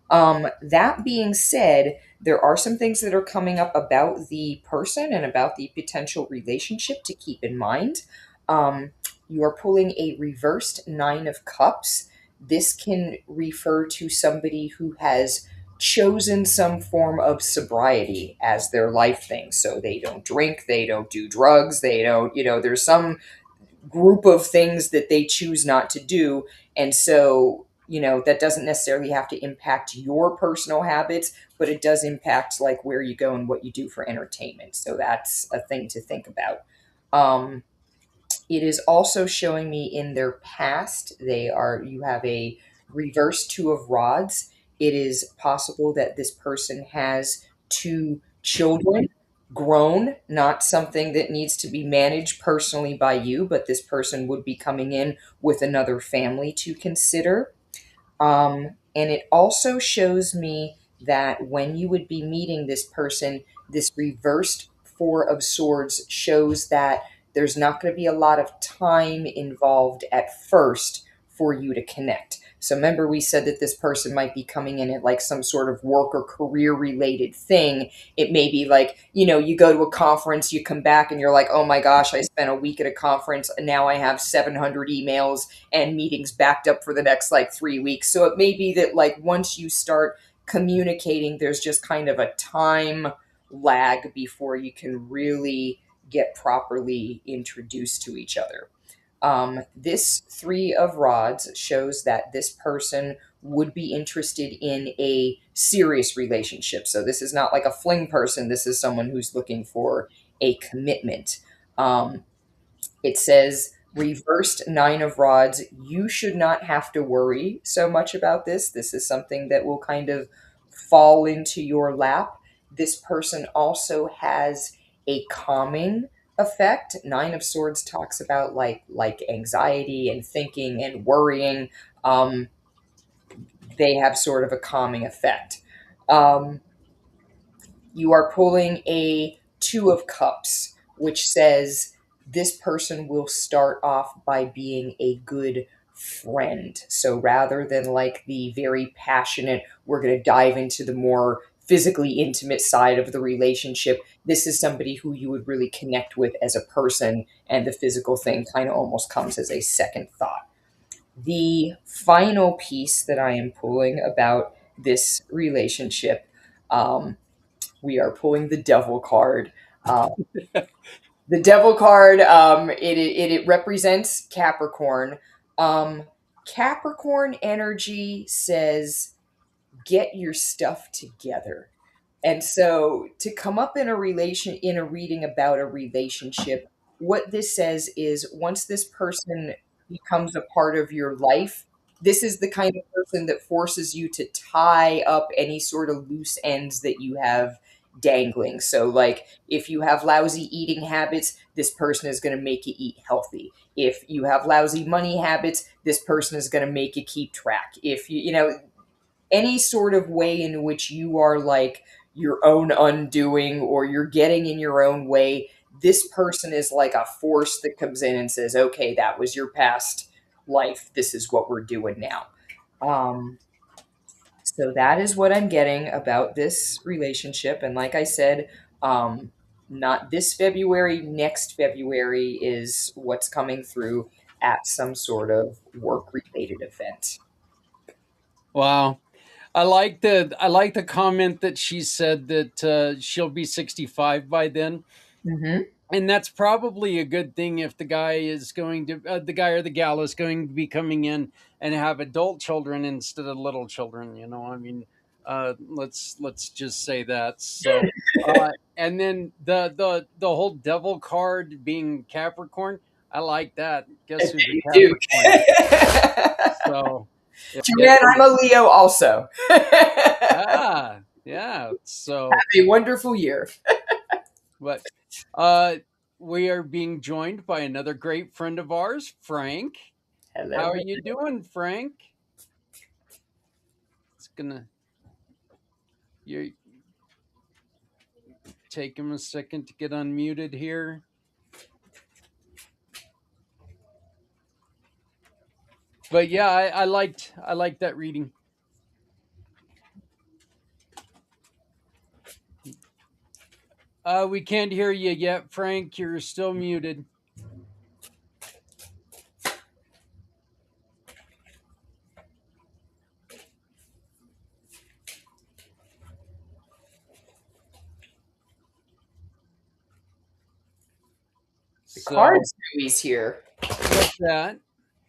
That being said, there are some things that are coming up about the person and about the potential relationship to keep in mind. You are pulling a reversed Nine of Cups. This can refer to somebody who has chosen some form of sobriety as their life thing. So they don't drink, they don't do drugs, they don't, there's some group of things that they choose not to do. And so, that doesn't necessarily have to impact your personal habits, but it does impact like where you go and what you do for entertainment. So that's a thing to think about. It is also showing me in their past, you have a reverse Two of Rods. It is possible that this person has two children, grown, not something that needs to be managed personally by you, but this person would be coming in with another family to consider. And it also shows me that when you would be meeting this person, this reversed Four of Swords shows that there's not going to be a lot of time involved at first for you to connect. So remember, we said that this person might be coming in at like some sort of work or career related thing. It may be like, you go to a conference, you come back and you're like, oh my gosh, I spent a week at a conference and now I have 700 emails and meetings backed up for the next like 3 weeks. So it may be that like once you start communicating, there's just kind of a time lag before you can really get properly introduced to each other. This Three of Rods shows that this person would be interested in a serious relationship. So this is not like a fling person. This is someone who's looking for a commitment. It says, reversed Nine of Rods, you should not have to worry so much about this. This is something that will kind of fall into your lap. This person also has a calming effect. Nine of Swords talks about like anxiety and thinking and worrying. They have sort of a calming effect. You are pulling a Two of Cups, which says this person will start off by being a good friend. So rather than like the very passionate, we're going to dive into the more physically intimate side of the relationship, this is somebody who you would really connect with as a person, and the physical thing kind of almost comes as a second thought. The final piece that I am pulling about this relationship, we are pulling the Devil card. The Devil card, it represents Capricorn. Capricorn energy says, get your stuff together. And so to come up in a reading about a relationship, what this says is once this person becomes a part of your life. This is the kind of person that forces you to tie up any sort of loose ends that you have dangling. So, like, if you have lousy eating habits, this person is going to make you eat healthy. If you have lousy money habits, this person is going to make you keep track. If you, you know, any sort of way in which you are like your own undoing or you're getting in your own way, this person is like a force that comes in and says, okay, that was your past life. This is what we're doing now. Um, so that is what I'm getting about this relationship. And like I said, um, not this February, next February is what's coming through at some sort of work related event. Wow. I like the comment that she said that she'll be 65 by then. Hmm. And that's probably a good thing if the guy or the gal is going to be coming in and have adult children instead of little children. I mean, let's just say that. So, and then the whole devil card being Capricorn, I like that. Guess who's a You do. Capricorn? So, Joanne, I'm a Leo also. yeah. So, A wonderful year. but uh, we are being joined by another great friend of ours, Frank. Hello. How are you doing, Frank? It's gonna you take him a second to get unmuted here. But yeah, I liked that reading. We can't hear you yet, Frank. You're still muted. The So, cards know he's here. what's that?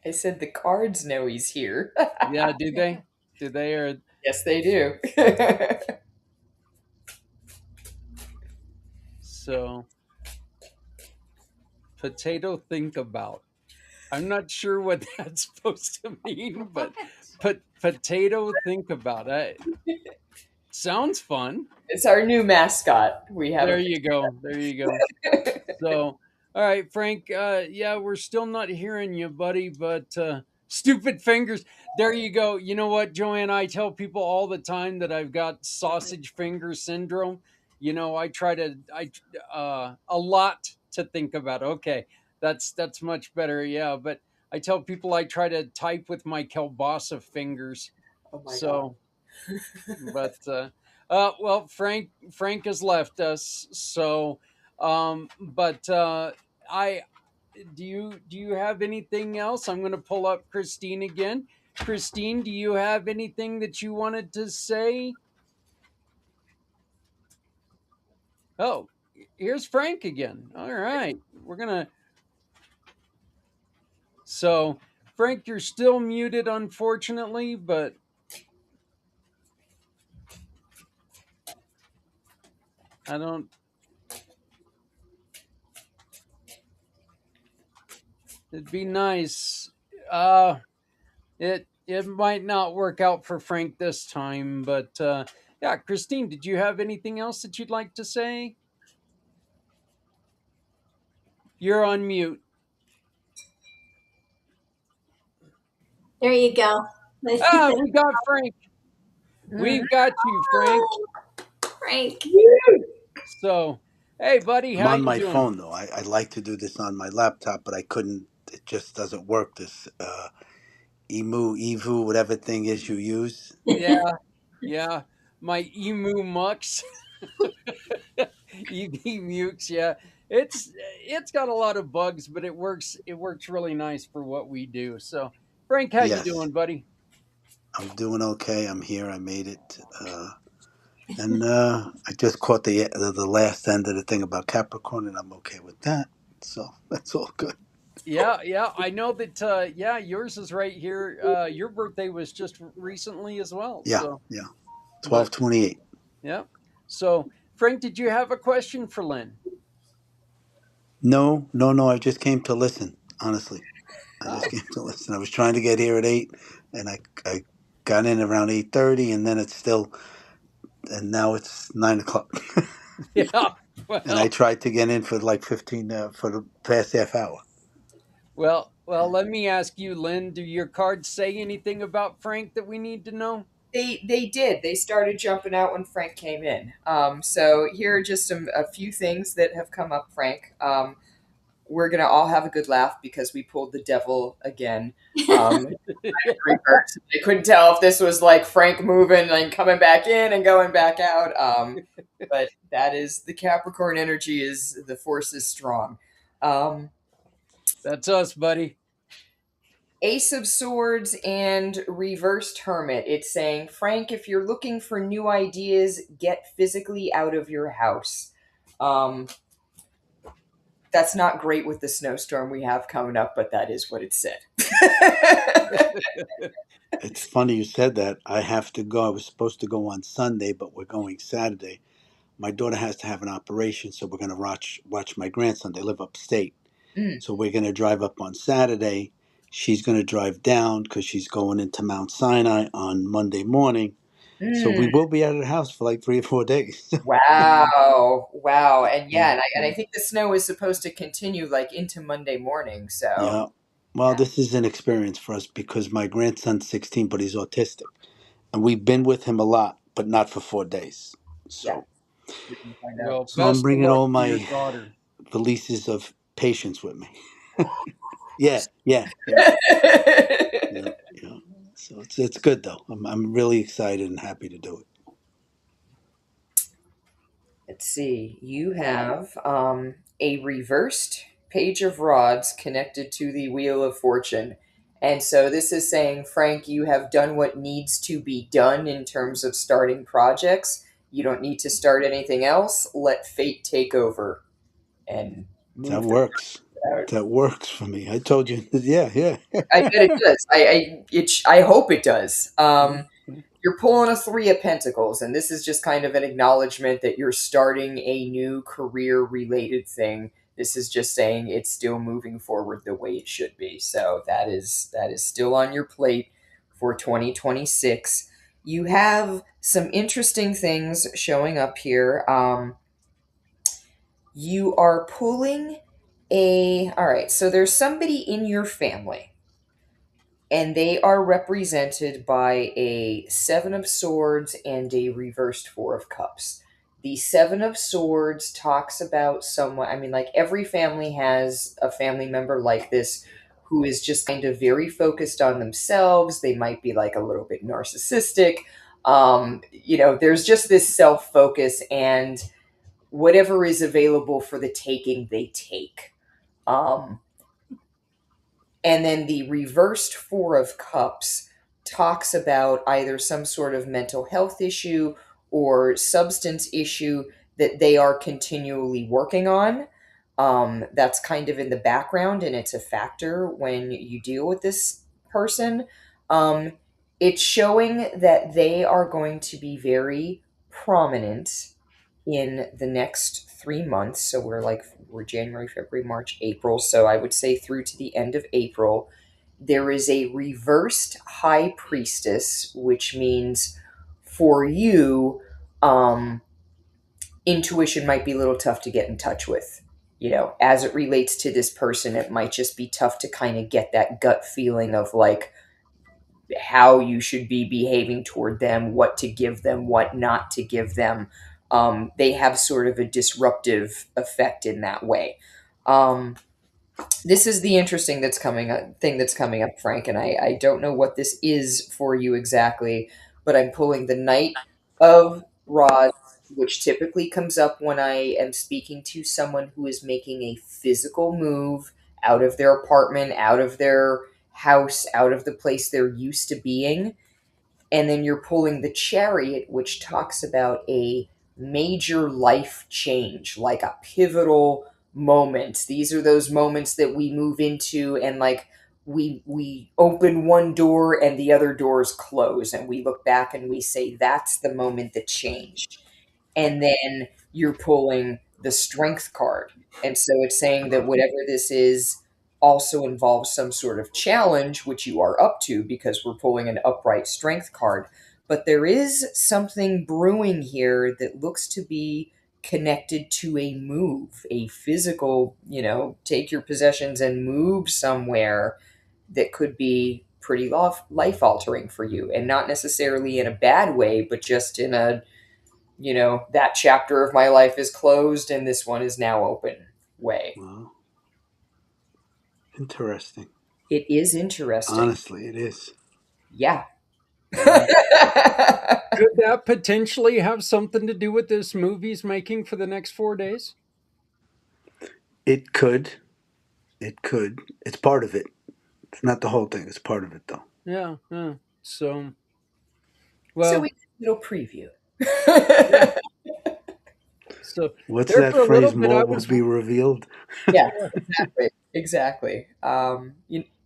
I said the cards know he's here. Yeah, do they? Do they? Or Yes, they do. so potato think about. I'm not sure what that's supposed to mean, but potato think about it. Sounds fun. It's our new mascot. We have There you go. There you go. So, all right, Frank. Yeah, we're still not hearing you, buddy. But stupid fingers. There you go. You know what, Joanne? I tell people all the time that I've got sausage finger syndrome. I try to a lot to think about. Okay, that's much better. Yeah, but I tell people I try to type with my kielbasa fingers. Oh my god. So, but well, Frank has left us. So, but I do you have anything else? I'm going to pull up Christine again. Christine, do you have anything that you wanted to say? Oh, here's Frank again. All right, we're gonna. So, Frank, you're still muted, unfortunately, but I don't. It'd be nice. It might not work out for Frank this time, but yeah, Christine, did you have anything else that you'd like to say? You're on mute. There you go. We got Frank. We've got you, Frank. Frank. So, hey, buddy, I'm how on you my doing? phone though. I'd like to do this on my laptop, but I couldn't. It just doesn't work. This Evu, whatever thing is you use. Yeah. My emu mux, EV mukes. Yeah, it's got a lot of bugs, but it works. It works really nice for what we do. So, Frank, how you Yes, doing, buddy? I'm doing okay. I'm here. I made it, and I just caught the last end of the thing about Capricorn, and I'm okay with that. So that's all good. Yeah. I know that. Yeah, yours is right here. Your birthday was just recently as well. Yeah, So, yeah. but 12/28. yeah. So, Frank, did you have a question for Lynn? No. I just came to listen. Honestly. I just came to listen. I was trying to get here at 8, and I got in around 8:30, and then it's still, and now it's 9 o'clock. Yeah. And I Well, tried to get in for like 15 for the past half hour. well. Let me ask you, Lynn. Do your cards say anything about Frank that we need to know? They did. They started jumping out when Frank came in. So here are just a few things that have come up, Frank. We're gonna all have a good laugh because we pulled the devil again. Reverse. I couldn't tell if this was like Frank moving and coming back in and going back out. But that is the Capricorn energy. Is the force is strong. Um, That's us, buddy. Ace of Swords and Reversed Hermit. It's saying, Frank, if you're looking for new ideas, get physically out of your house. Um, that's not great with the snowstorm we have coming up, but that is what it said. It's funny you said that. I have to go. I was supposed to go on Sunday, but we're going Saturday. My daughter has to have an operation, so we're going to watch my grandson. They live upstate. Mm, So we're going to drive up on Saturday. She's going to drive down because she's going into Mount Sinai on Monday morning. So we mm. will be out of the house for like 3 or 4 days. Wow, wow, and Yeah, yeah, and I think the snow is supposed to continue like into Monday morning. So yeah. Well, this is an experience for us because my grandson's 16, but he's autistic, and we've been with him a lot, but not for 4 days. yeah, So, we can find out. Well, so I'm best of bringing luck all to your my daughter. valises of patience with me. Yeah, yeah, yeah, yeah, yeah. So it's good though. I'm really excited and happy to do it. Let's see. You have a reversed page of rods connected to the Wheel of Fortune. And so this is saying, Frank, you have done what needs to be done in terms of starting projects. You don't need to start anything else. Let fate take over and That move the works. out. That works for me. I told you. Yeah, yeah. I bet it does. I hope it does. Yeah. You're pulling a Three of Pentacles, and this is just kind of an acknowledgement that you're starting a new career related thing. This is just saying it's still moving forward the way it should be. So that is still on your plate for 2026. You have some interesting things showing up here. You are pulling all right, so there's somebody in your family and they are represented by a Seven of Swords and a reversed Four of Cups. The Seven of Swords talks about someone, I mean, like every family has a family member like this who is just kind of very focused on themselves. They might be like a little bit narcissistic. There's just this self focus, and whatever is available for the taking, they take. Um, and then the reversed Four of Cups talks about either some sort of mental health issue or substance issue that they are continually working on. That's kind of in the background, and it's a factor when you deal with this person. Um, it's showing that they are going to be very prominent in the next 3 months. So we're January, February, March, April. So I would say through to the end of April, there is a reversed high priestess, which means for you, intuition might be a little tough to get in touch with. As it relates to this person, it might just be tough to kind of get that gut feeling of like how you should be behaving toward them, what to give them, what not to give them. They have sort of a disruptive effect in that way. This is the interesting thing that's coming up, Frank, and I don't know what this is for you exactly, but I'm pulling the Knight of Rods, which typically comes up when I am speaking to someone who is making a physical move out of their apartment, out of their house, out of the place they're used to being. And then you're pulling the Chariot, which talks about a major life change, like a pivotal moment. These are those moments that we move into and like we open one door and the other doors close and we look back and we say that's the moment that changed. And then you're pulling the Strength card. And so it's saying that whatever this is, also involves some sort of challenge, which you are up to because we're pulling an upright strength card. But there is something brewing here that looks to be connected to a move, a physical, take your possessions and move somewhere that could be pretty life altering for you. And not necessarily in a bad way, but just in a, that chapter of my life is closed and this one is now open way. Wow. Interesting. It is interesting. Honestly, it is. Yeah. Could that potentially have something to do with this movie's making for the next 4 days? It could. It could. It's part of it. It's not the whole thing. It's part of it, though. Yeah. So, So well, we did a little preview. so What's there that for a little phrase? bit, I More will was be revealed. Yeah, exactly.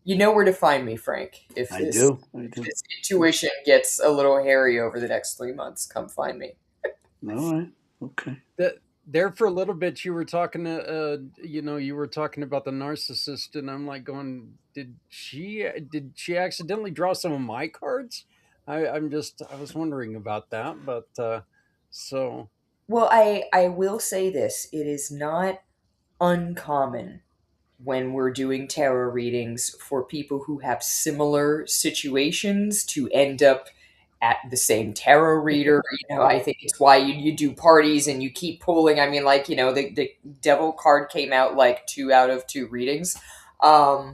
You know where to find me, Frank. If I this, do. if this intuition gets a little hairy over the next 3 months, come find me. All right. Okay. there for a little bit. You were talking to, you were talking about the narcissist, and I'm like going, did she accidentally draw some of my cards? I was wondering about that, but so Well, I will say this. It is not uncommon when we're doing tarot readings for people who have similar situations to end up at the same tarot reader. I think it's why you do parties and you keep pulling. I mean, like, the devil card came out like 2 out of 2 readings. I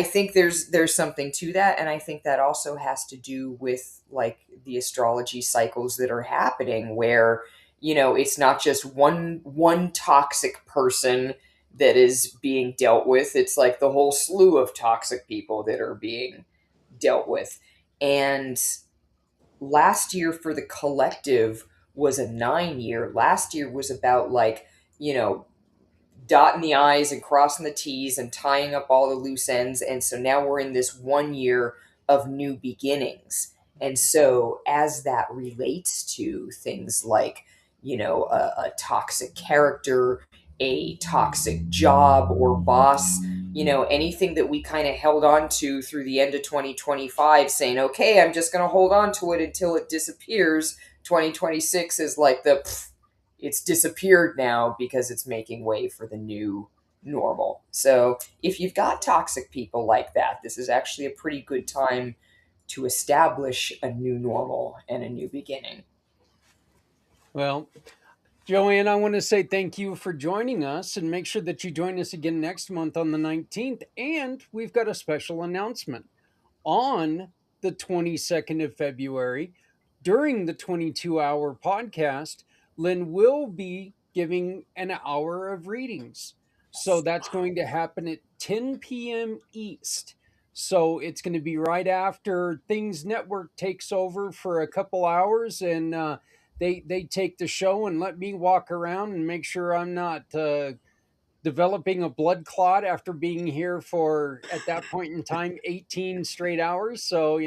think there's something to that, and I think that also has to do with like the astrology cycles that are happening, where it's not just one toxic person that is being dealt with. It's like the whole slew of toxic people that are being dealt with. And last year for the collective was a 9 year. Last year was about like, dotting the I's and crossing the T's and tying up all the loose ends. And so now we're in this 1 year of new beginnings. And so as that relates to things like, a toxic character, a toxic job or boss, anything that we kind of held on to through the end of 2025, saying, okay, I'm just going to hold on to it until it disappears. 2026 is like it's disappeared now because it's making way for the new normal. So if you've got toxic people like that, this is actually a pretty good time to establish a new normal and a new beginning. well, Joanne, I want to say thank you for joining us, and make sure that you join us again next month on the 19th. And we've got a special announcement. On the 22nd of February, during the 22-hour podcast, Lynn will be giving an hour of readings. So that's going to happen at 10 p.m. East. So it's going to be right after Things Network takes over for a couple hours, and they take the show and let me walk around and make sure I'm not developing a blood clot after being here for, at that point in time, 18 straight hours. So,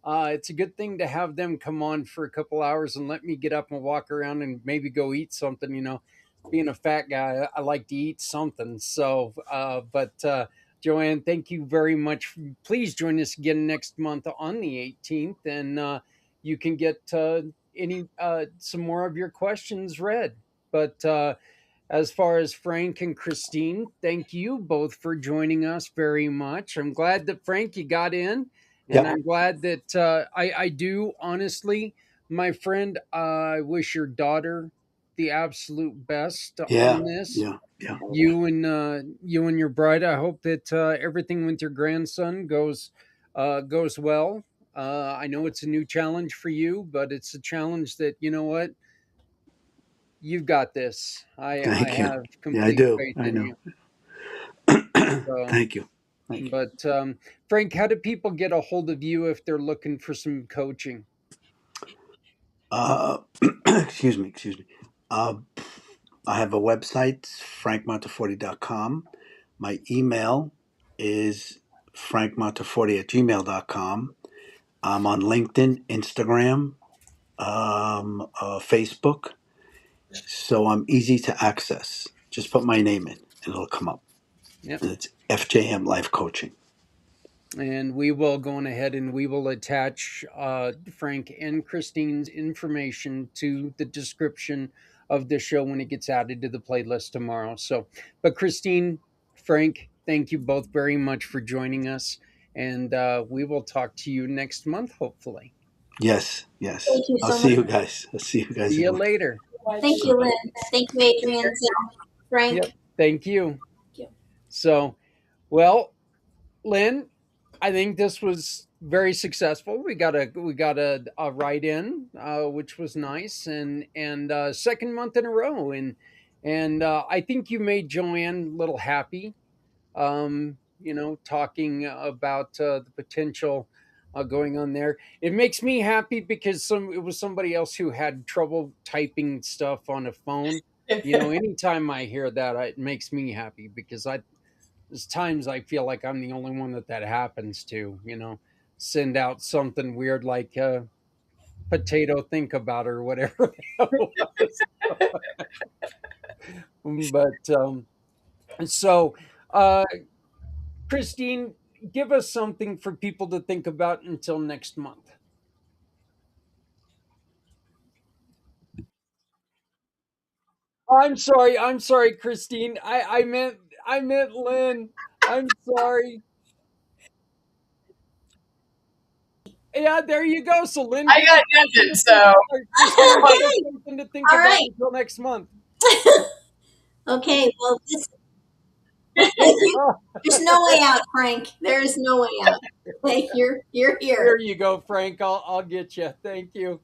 it's a good thing to have them come on for a couple hours and let me get up and walk around and maybe go eat something. Being a fat guy, I like to eat something. So, Joanne, thank you very much. Please join us again next month on the 18th, and you can get some more of your questions read. But as far as Frank and Christine, thank you both for joining us very much. I'm glad that, Frank, you got in, and Yeah. I'm glad that I do, honestly, my friend, I wish your daughter the absolute best Yeah. on this. Yeah. Yeah. You and your bride. I hope that everything with your grandson goes well. I know it's a new challenge for you, but it's a challenge that, you know what, you've got this. I Thank you. have Yeah, I complete do. faith I in know. you. So, Thank you. Thank you. but Frank, how do people get a hold of you if they're looking for some coaching? Excuse me. I have a website, frankmonteforti.com. My email is frankmonteforti@gmail.com. I'm on LinkedIn, Instagram, Facebook. So I'm easy to access. Just put my name in and it'll come up. Yep. And it's FJM Life Coaching. And we will go on ahead and we will attach Frank and Christine's information to the description of the show when it gets added to the playlist tomorrow. So, but Christine, Frank, thank you both very much for joining us. And we will talk to you next month, hopefully. Yes, yes. Thank you I'll so see much. you guys. I'll see you guys See you again. later. Thank you, Lynn. Thank you, Adrian, Zach, Frank. Yep. Thank you. Thank you. So, well, Lynn, I think this was very successful. We got a write in, which was nice, and second month in a row, and I think you made Joanne a little happy. Talking about the potential going on there. It makes me happy because it was somebody else who had trouble typing stuff on a phone. Anytime I hear that, it makes me happy because there's times I feel like I'm the only one that happens to, send out something weird like potato think about or whatever that was. But so uh Christine, give us something for people to think about until next month. I'm sorry, Christine. I meant Lynn. I'm sorry. Yeah, there you go. So Lynn, I give us got something nothing, to think so about. Christine, give us Okay. something to think All about right. until next month. Okay. Well, there's no way out, Frank. There's no way out. Like you're here. There you go, Frank. I'll get you. Thank you.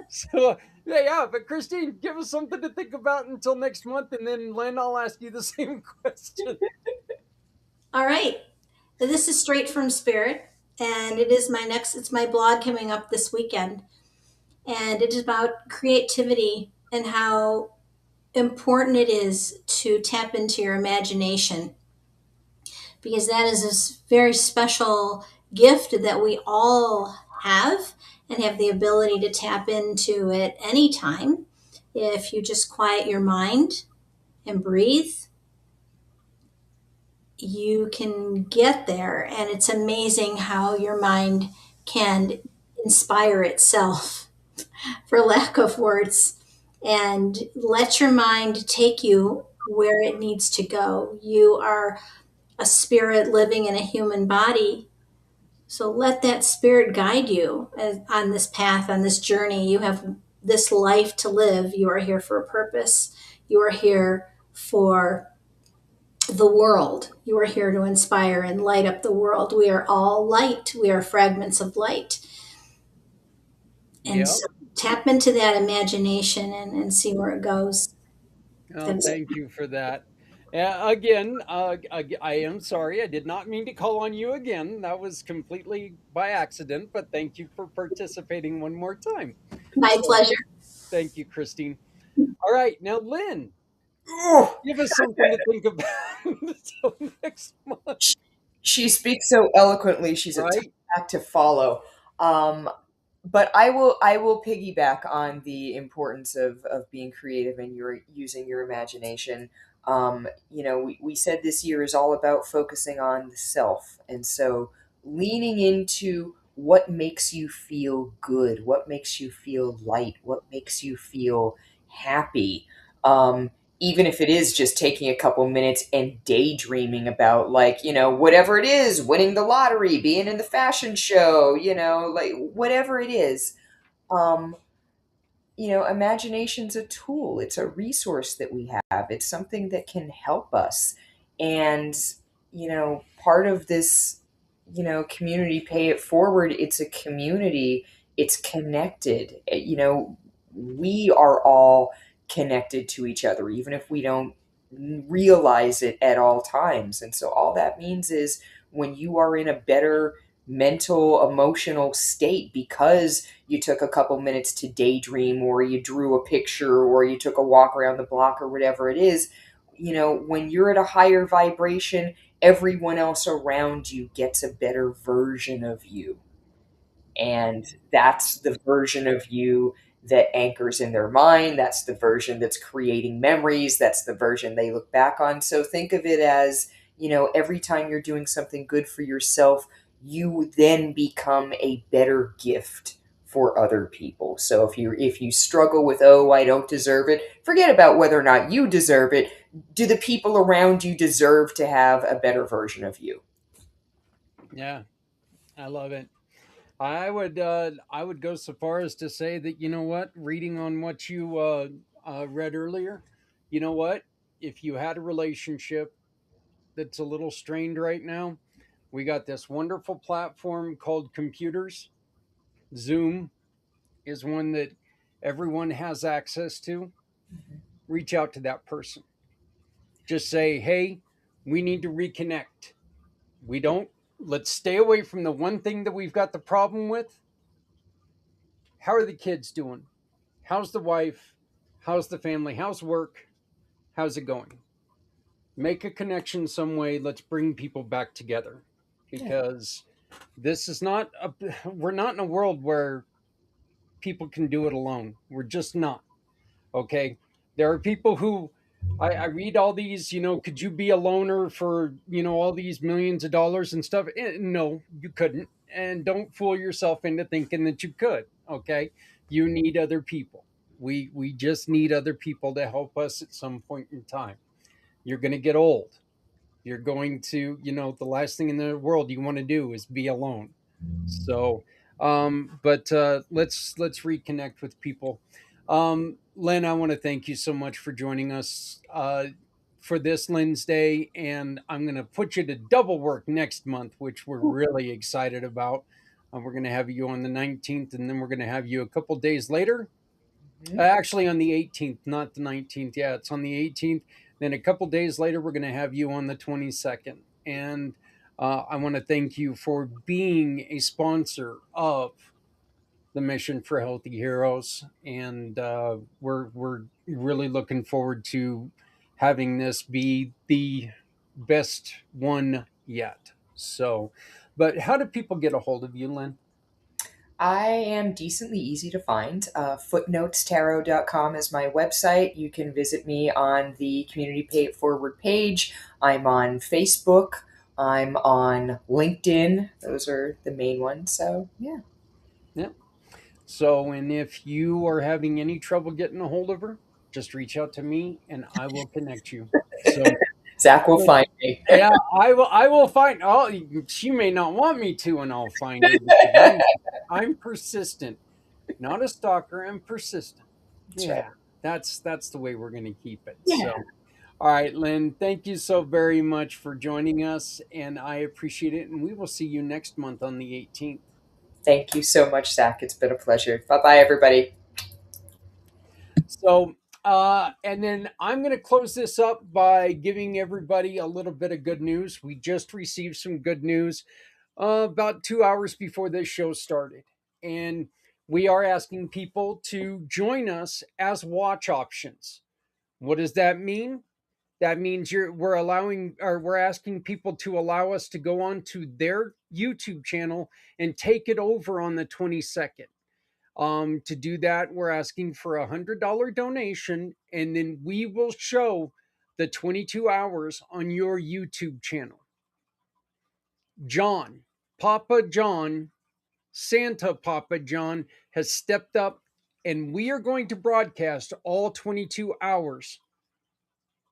So yeah, but Christine, give us something to think about until next month, and then Lynn, I'll ask you the same question. All right. This is straight from Spirit, and it's my blog coming up this weekend. And it is about creativity and how important it is to tap into your imagination because that is a very special gift that we all have and have the ability to tap into at any time if you just quiet your mind and breathe. You can get there, and it's amazing how your mind can inspire itself, for lack of words, and let your mind take you where it needs to go. You are a spirit living in a human body, so let that spirit guide you on this path, on this journey. You have this life to live. You are here for a purpose. You are here for the world. You are here to inspire and light up the world. We are all light. We are fragments of light. And Yeah. so tap into that imagination and see where it goes. Oh, That's it. thank you for that. Again, I am sorry. I did not mean to call on you again. That was completely by accident, but thank you for participating one more time. My So pleasure. thank you, Christine. All right. Now, Lynn, Ooh, give us something to think about until next month, she speaks so eloquently. She's a tough right? act to follow. Um, but I will piggyback on the importance of being creative and your using your imagination. We said this year is all about focusing on the self, and so leaning into what makes you feel good, what makes you feel light, what makes you feel happy. Um, Even if it is just taking a couple minutes and daydreaming about, like, whatever it is, winning the lottery, being in the fashion show, like whatever it is. um Imagination's a tool, it's a resource that we have, it's something that can help us. And part of this, community pay it forward, it's a community, it's connected. We are all connected to each other, even if we don't realize it at all times. And so all that means is when you are in a better mental, emotional state because you took a couple minutes to daydream, or you drew a picture, or you took a walk around the block, or whatever it is, when you're at a higher vibration, everyone else around you gets a better version of you. And that's the version of you that anchors in their mind. That's the version that's creating memories. That's the version they look back on. So think of it as, every time you're doing something good for yourself, you then become a better gift for other people. So if you struggle with, oh, I don't deserve it, forget about whether or not you deserve it. Do the people around you deserve to have a better version of you? Yeah, I love it. I would go so far as to say that, you know what, reading on what you read earlier, you know what, if you had a relationship that's a little strained right now, we got this wonderful platform called computers. Zoom is one that everyone has access to. Reach out to that person. Just say, hey, we need to reconnect. We don't, let's stay away from the one thing that we've got the problem with. How are the kids doing? How's the wife? How's the family? How's work? How's it going? Make a connection some way. Let's bring people back together, because this is not a, we're not in a world where people can do it alone. We're just not. Okay. There are people who I read all these, could you be a loner for, all these millions of dollars and stuff? No, you couldn't. And don't fool yourself into thinking that you could. Okay. You need other people. We just need other people to help us at some point in time. You're going to get old. You're going to, the last thing in the world you want to do is be alone. So, but let's reconnect with people. Lynn, I want to thank you so much for joining us for this Lynnsday, and I'm going to put you to double work next month, which we're really excited about. We're going to have you on the 19th, and then we're going to have you a couple days later. Actually, on the 18th, not the 19th. Yeah, it's on the 18th. Then a couple days later, we're going to have you on the 22nd. And I want to thank you for being a sponsor of the Mission for Healthy Heroes, and we're really looking forward to having this be the best one yet. So, but how do people get a hold of you, Lynn? I am decently easy to find. Footnotestarot.com is my website. You can visit me on the community pay it forward page. I'm on Facebook. I'm on LinkedIn. Those are the main ones. So, yeah. Yeah. So, and if you are having any trouble getting a hold of her, just reach out to me and I will connect you. So, Zach will find me. yeah, I will find. Oh, she may not want me to, and I'll find her because I'm persistent, not a stalker. I'm persistent. That's Yeah, right. that's the way we're going to keep it. Yeah. So, all right, Lynn, thank you so very much for joining us, and I appreciate it. And we will see you next month on the 18th. Thank you so much, Zach. It's been a pleasure. Bye-bye, everybody. So, and then I'm going to close this up by giving everybody a little bit of good news. We just received some good news about 2 hours before this show started. And we are asking people to join us as watch options. What does that mean? That means we're asking people to allow us to go on to their YouTube channel and take it over on the 22nd. To do that, we're asking for $100 donation, and then we will show the 22 hours on your YouTube channel. John, Papa John, Santa Papa John has stepped up, and we are going to broadcast all 22 hours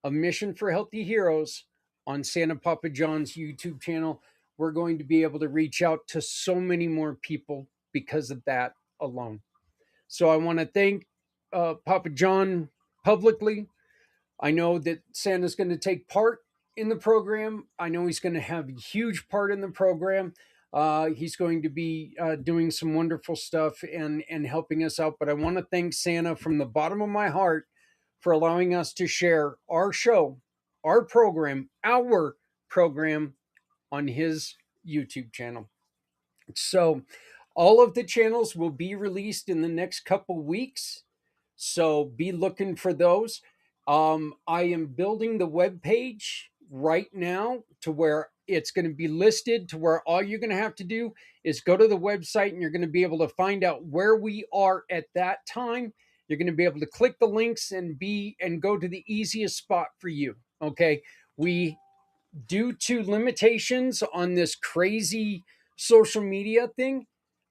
of Mission for Healthy Heroes on Santa Papa John's YouTube channel. We're going to be able to reach out to so many more people because of that alone. So I want to thank Papa John publicly. I know that Santa's going to take part in the program. I know he's going to have a huge part in the program. He's going to be doing some wonderful stuff and helping us out. But I want to thank Santa from the bottom of my heart for allowing us to share our show, our program on his YouTube channel. So all of the channels will be released in the next couple weeks. So be looking for those. I am building the web page right now to where it's going to be listed, to where all you're going to have to do is go to the website and you're going to be able to find out where we are at that time. You're going to be able to click the links and go to the easiest spot for you. Okay. We, due to limitations on this crazy social media thing,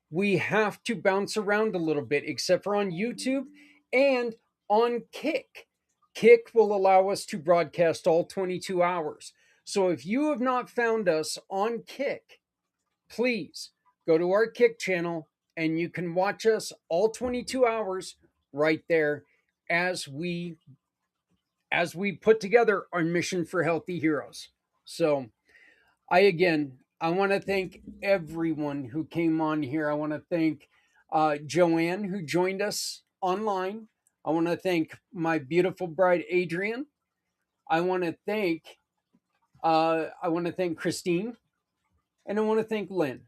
we have to bounce around a little bit, except for on YouTube and on Kick. Kick will allow us to broadcast all 22 hours. So if you have not found us on Kick, please go to our Kick channel and you can watch us all 22 hours right there as we put together our mission for healthy heroes. So I want to thank everyone who came on here. I want to thank Joanne, who joined us online. I want to thank my beautiful bride, Adrian. I want to thank Christine, and I want to thank Lynn,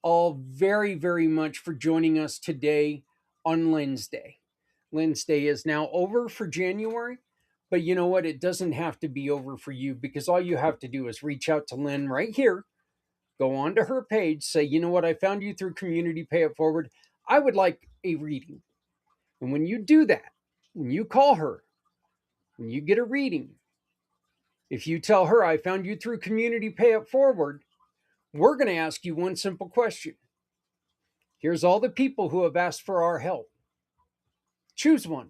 all very, very much for joining us today on Lynnsday. Lynnsday is now over for January, but you know what? It doesn't have to be over for you, because all you have to do is reach out to Lynn right here. Go on to her page, say, you know what, I found you through Community Pay It Forward. I would like a reading. And when you do that, when you call her, when you get a reading, if you tell her I found you through Community Pay It Forward, we're going to ask you one simple question. Here's all the people who have asked for our help. Choose one.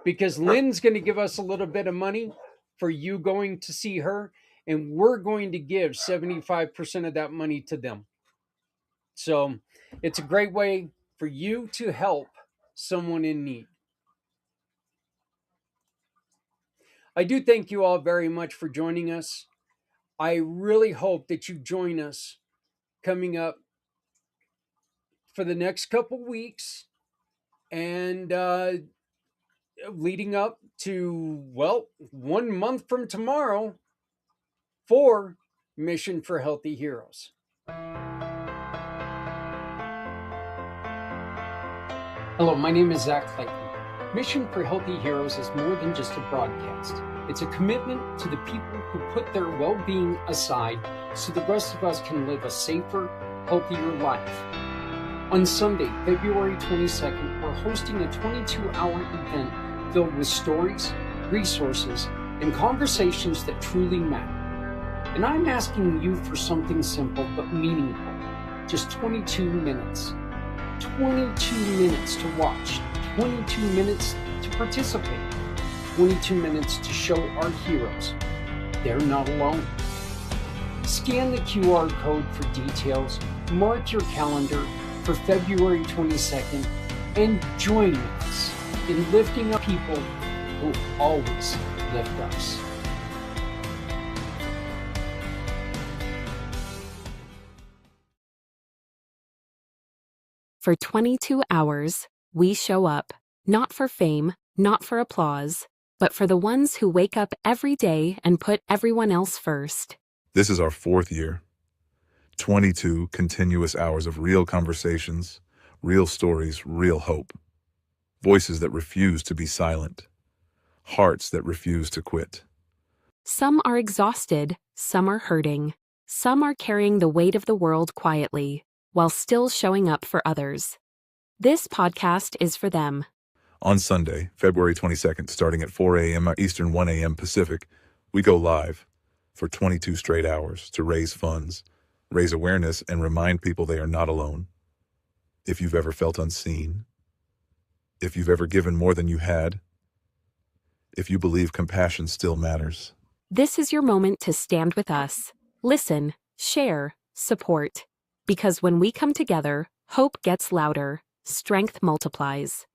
Because Lynn's going to give us a little bit of money for you going to see her, and we're going to give 75% of that money to them. So it's a great way for you to help someone in need. I do thank you all very much for joining us. I really hope that you join us coming up for the next couple weeks and leading up to, 1 month from tomorrow for Mission for Healthy Heroes. Hello, my name is Zak Clayton. Mission for Healthy Heroes is more than just a broadcast. It's a commitment to the people who put their well-being aside so the rest of us can live a safer, healthier life. On Sunday, February 22nd, we're hosting a 22-hour event filled with stories, resources, and conversations that truly matter. And I'm asking you for something simple but meaningful. Just 22 minutes. 22 minutes to watch, 22 minutes to participate, 22 minutes to show our heroes they're not alone. Scan the QR code for details, mark your calendar for February 22nd, and join us in lifting up people who always lift us. For 22 hours, we show up, not for fame, not for applause, but for the ones who wake up every day and put everyone else first. This is our 4th year. 22 continuous hours of real conversations, real stories, real hope. Voices that refuse to be silent. Hearts that refuse to quit. Some are exhausted, some are hurting, some are carrying the weight of the world quietly, while still showing up for others. This podcast is for them. On Sunday, February 22nd, starting at 4 a.m. Eastern, 1 a.m. Pacific, we go live for 22 straight hours to raise funds, raise awareness, and remind people they are not alone. If you've ever felt unseen, if you've ever given more than you had, if you believe compassion still matters. This is your moment to stand with us, listen, share, support. Because when we come together, hope gets louder, strength multiplies.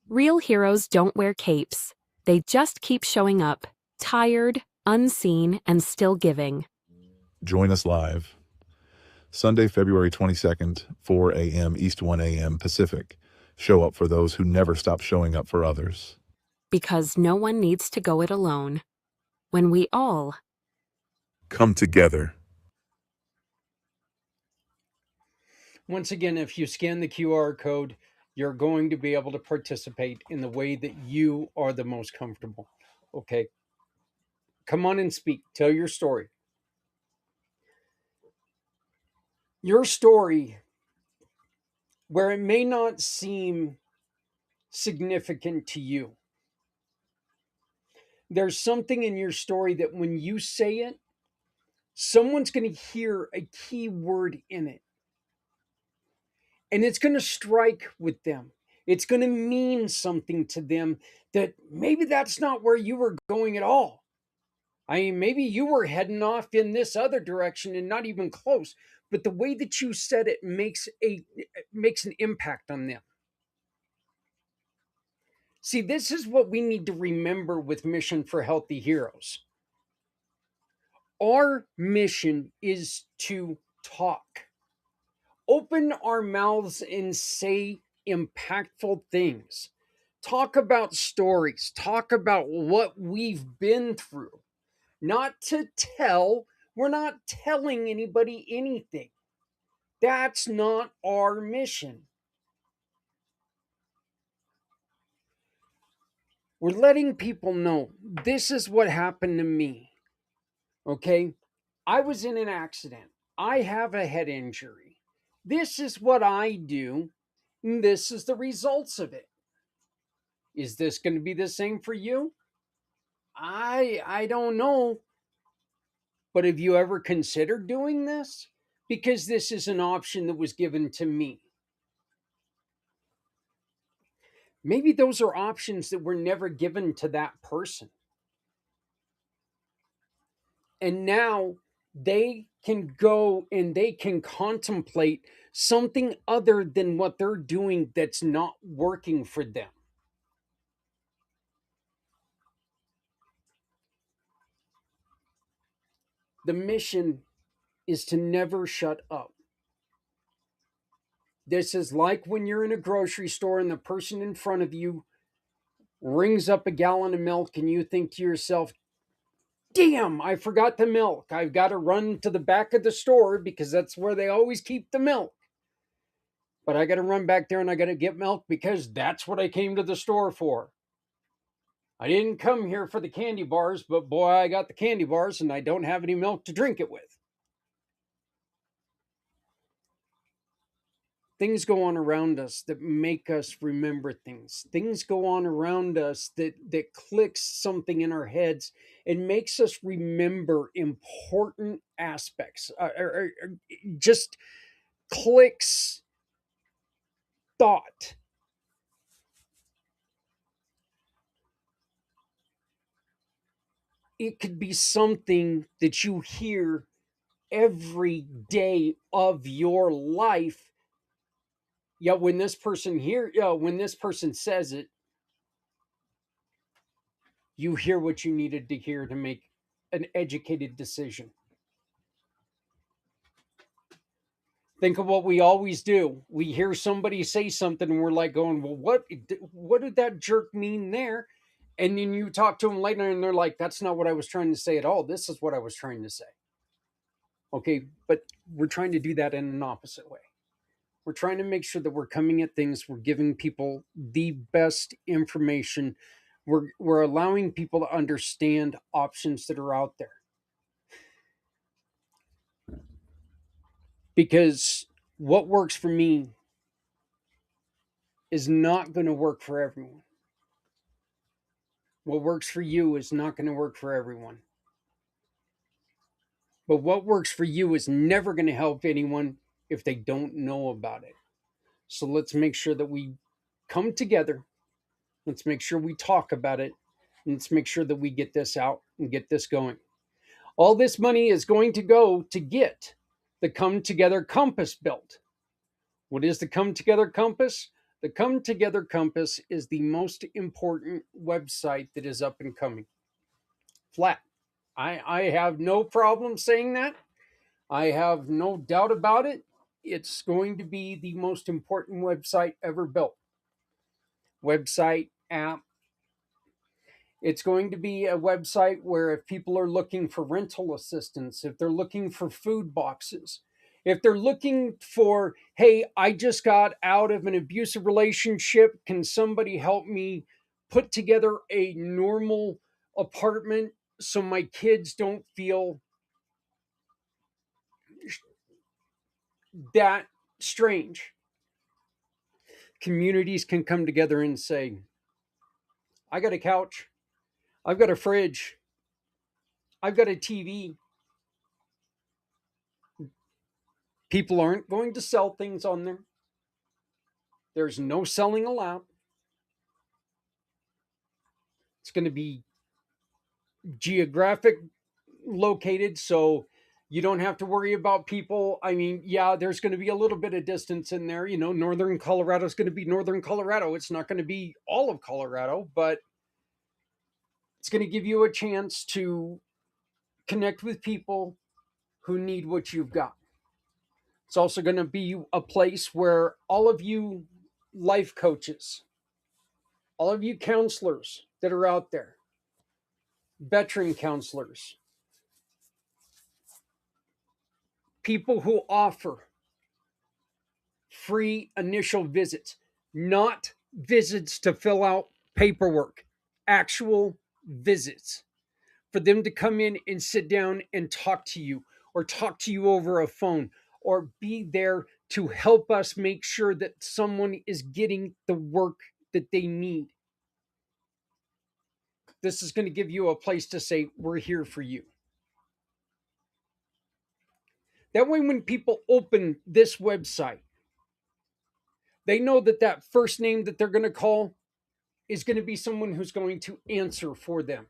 Real heroes don't wear capes. They just keep showing up, tired, unseen, and still giving. Join us live. Sunday, February 22nd, 4 a.m. East, 1 a.m. Pacific. Show up for those who never stop showing up for others. Because no one needs to go it alone. When we all come together. Once again, if you scan the QR code, you're going to be able to participate in the way that you are the most comfortable. Okay. Come on and speak. Tell your story. Your story, where it may not seem significant to you, there's something in your story that when you say it, someone's going to hear a key word in it. And it's going to strike with them. It's going to mean something to them that maybe that's not where you were going at all. I mean, maybe you were heading off in this other direction and not even close. But the way that you said it makes an impact on them. See, this is what we need to remember with Mission for Healthy Heroes. Our mission is to talk. Open our mouths and say impactful things. Talk about stories. Talk about what we've been through. Not to tell. We're not telling anybody anything. That's not our mission. We're letting people know this is what happened to me. Okay? I was in an accident. I have a head injury. This is what I do. And this is the results of it. Is this going to be the same for you? I don't know. But have you ever considered doing this? Because this is an option that was given to me. Maybe those are options that were never given to that person. And now they can go and they can contemplate something other than what they're doing that's not working for them. The mission is to never shut up. This is like when you're in a grocery store and the person in front of you rings up a gallon of milk and you think to yourself, damn, I forgot the milk. I've got to run to the back of the store because that's where they always keep the milk. But I got to run back there and I got to get milk because that's what I came to the store for. I didn't come here for the candy bars, but boy, I got the candy bars and I don't have any milk to drink it with. Things go on around us that make us remember things. Things go on around us that clicks something in our heads and makes us remember important aspects. Or just clicks thought. It could be something that you hear every day of your life. Yeah, when this person says it, you hear what you needed to hear to make an educated decision. Think of what we always do. We hear somebody say something and we're like going, well, what did that jerk mean there? And then you talk to them later and they're like, that's not what I was trying to say at all. This is what I was trying to say. Okay, but we're trying to do that in an opposite way. We're trying to make sure that we're coming at things, we're giving people the best information. We're allowing people to understand options that are out there. Because what works for me is not going to work for everyone. What works for you is not going to work for everyone. But what works for you is never going to help anyone if they don't know about it. So let's make sure that we come together. Let's make sure we talk about it. And let's make sure that we get this out and get this going. All this money is going to go to get the Come Together Compass built. What is the Come Together Compass? The Come Together Compass is the most important website that is up and coming. Flat. I have no problem saying that. I have no doubt about it. It's going to be the most important website ever built. Website, app. It's going to be a website where if people are looking for rental assistance, if they're looking for food boxes, if they're looking for, hey, I just got out of an abusive relationship, can somebody help me put together a normal apartment so my kids don't feel that strange. Communities can come together and say, I got a couch, I've got a fridge, I've got a TV. People aren't going to sell things on there. There's no selling allowed. It's going to be geographic located, so you don't have to worry about people. I mean, yeah, there's going to be a little bit of distance in there. You know, northern Colorado is going to be northern Colorado. It's not going to be all of Colorado, but it's going to give you a chance to connect with people who need what you've got. It's also going to be a place where all of you life coaches, all of you counselors that are out there, veteran counselors, people who offer free initial visits, not visits to fill out paperwork, actual visits for them to come in and sit down and talk to you, or talk to you over a phone, or be there to help us make sure that someone is getting the work that they need. This is going to give you a place to say, we're here for you. That way, when people open this website, they know that that first name that they're going to call is going to be someone who's going to answer for them.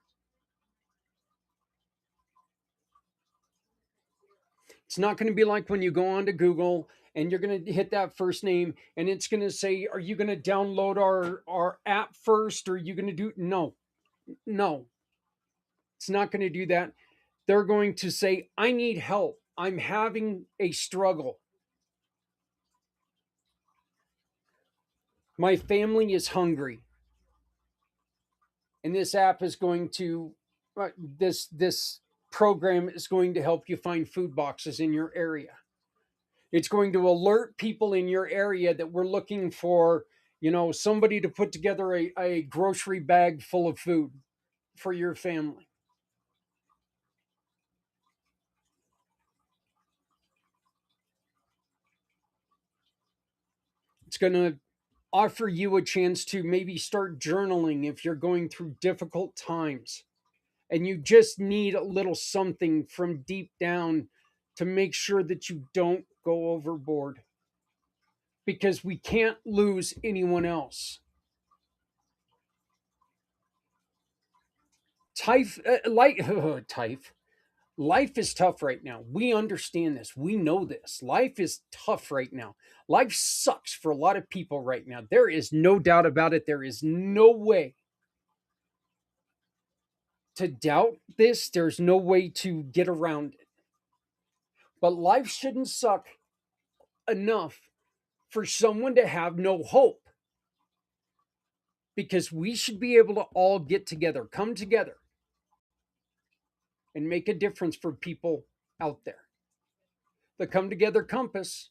It's not going to be like when you go onto Google and you're going to hit that first name and it's going to say, are you going to download our app first? Or are you going to do? No, it's not going to do that. They're going to say, I need help. I'm having a struggle. My family is hungry. And this app is going to, this program is going to help you find food boxes in your area. It's going to alert people in your area that we're looking for, somebody to put together a grocery bag full of food for your family. It's going to offer you a chance to maybe start journaling if you're going through difficult times and you just need a little something from deep down to make sure that you don't go overboard, because we can't lose anyone else. Life is tough right now. We understand this. We know this. Life is tough right now. Life sucks for a lot of people right now. There is no doubt about it. There is no way to doubt this. There's no way to get around it. But life shouldn't suck enough for someone to have no hope. Because we should be able to all get together, come together, and make a difference for people out there. The Come Together Compass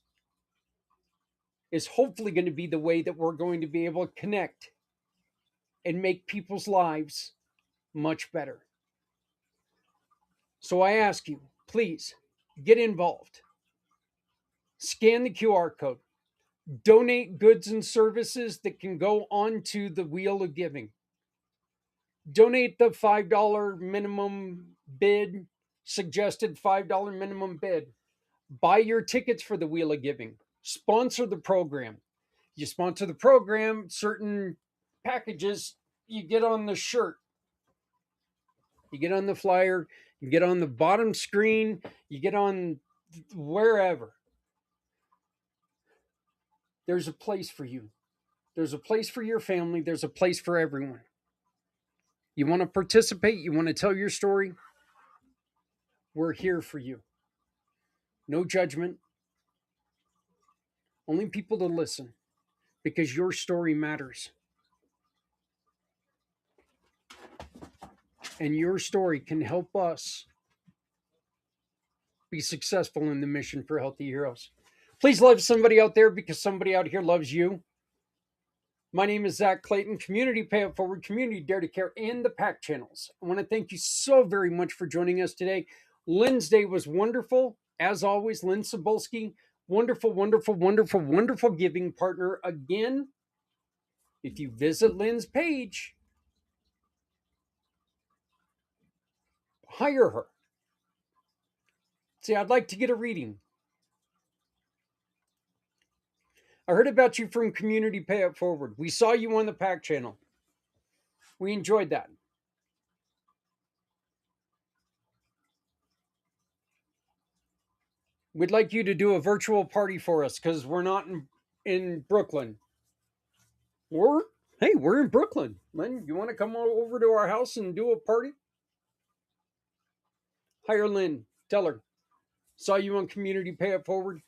is hopefully going to be the way that we're going to be able to connect and make people's lives much better. So I ask you, please get involved. Scan the QR code. Donate goods and services that can go onto the Wheel of Giving. Donate the $5 minimum bid, suggested $5 minimum bid. Buy your tickets for the Wheel of Giving. Sponsor the program. You sponsor the program, certain packages you get on the shirt. You get on the flyer, you get on the bottom screen, you get on wherever. There's a place for you. There's a place for your family. There's a place for everyone. You want to participate? You want to tell your story? We're here for you. No judgment. Only people to listen, because your story matters. And your story can help us be successful in the mission for Healthy Heroes. Please love somebody out there, because somebody out here loves you. My name is Zak Clayton, Community Pay It Forward, Community Dare to Care, and the PAC channels. I want to thank you so very much for joining us today. Lynnsday was wonderful. As always, Lynn Cebulski, wonderful, wonderful, wonderful, wonderful giving partner. Again, if you visit Lynn's page, hire her. See, I'd like to get a reading. I heard about you from Community Pay It Forward. We saw you on the PAC channel. We enjoyed that. We'd like you to do a virtual party for us because we're not in Brooklyn. We're in Brooklyn. Lynn, you want to come over to our house and do a party? Hire Lynn. Tell her. Saw you on Community Pay It Forward.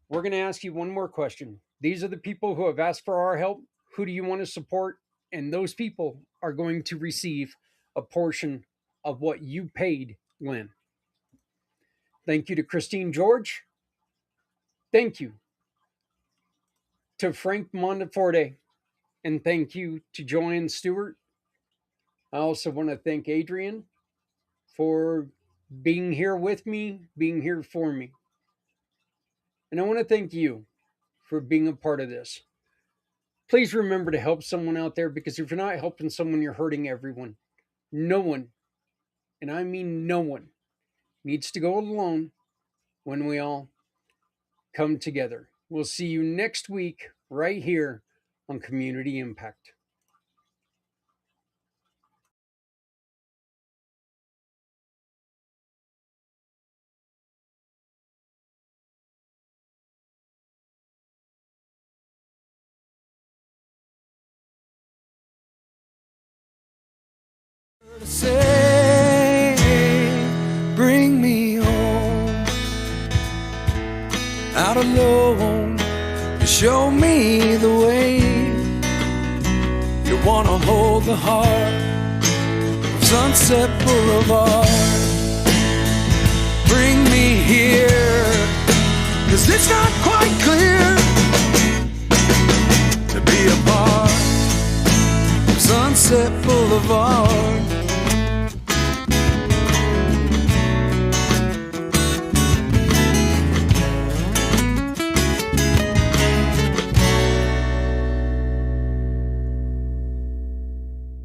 We're going to ask you one more question. These are the people who have asked for our help. Who do you want to support? And those people are going to receive a portion of what you paid Lynn. Thank you to Christine George. Thank you to Frank Monteforte. And thank you to Joanne Stewart. I also want to thank Adrian for being here with me, being here for me. And I want to thank you for being a part of this. Please remember to help someone out there, because if you're not helping someone, you're hurting everyone. No one, and I mean no one, needs to go alone when we all come together. We'll see you next week right here on Community Impact. Say, bring me home, out alone, to show me the way. You wanna hold the heart of Sunset Boulevard. Bring me here, 'cause it's not quite clear to be a part of Sunset Boulevard.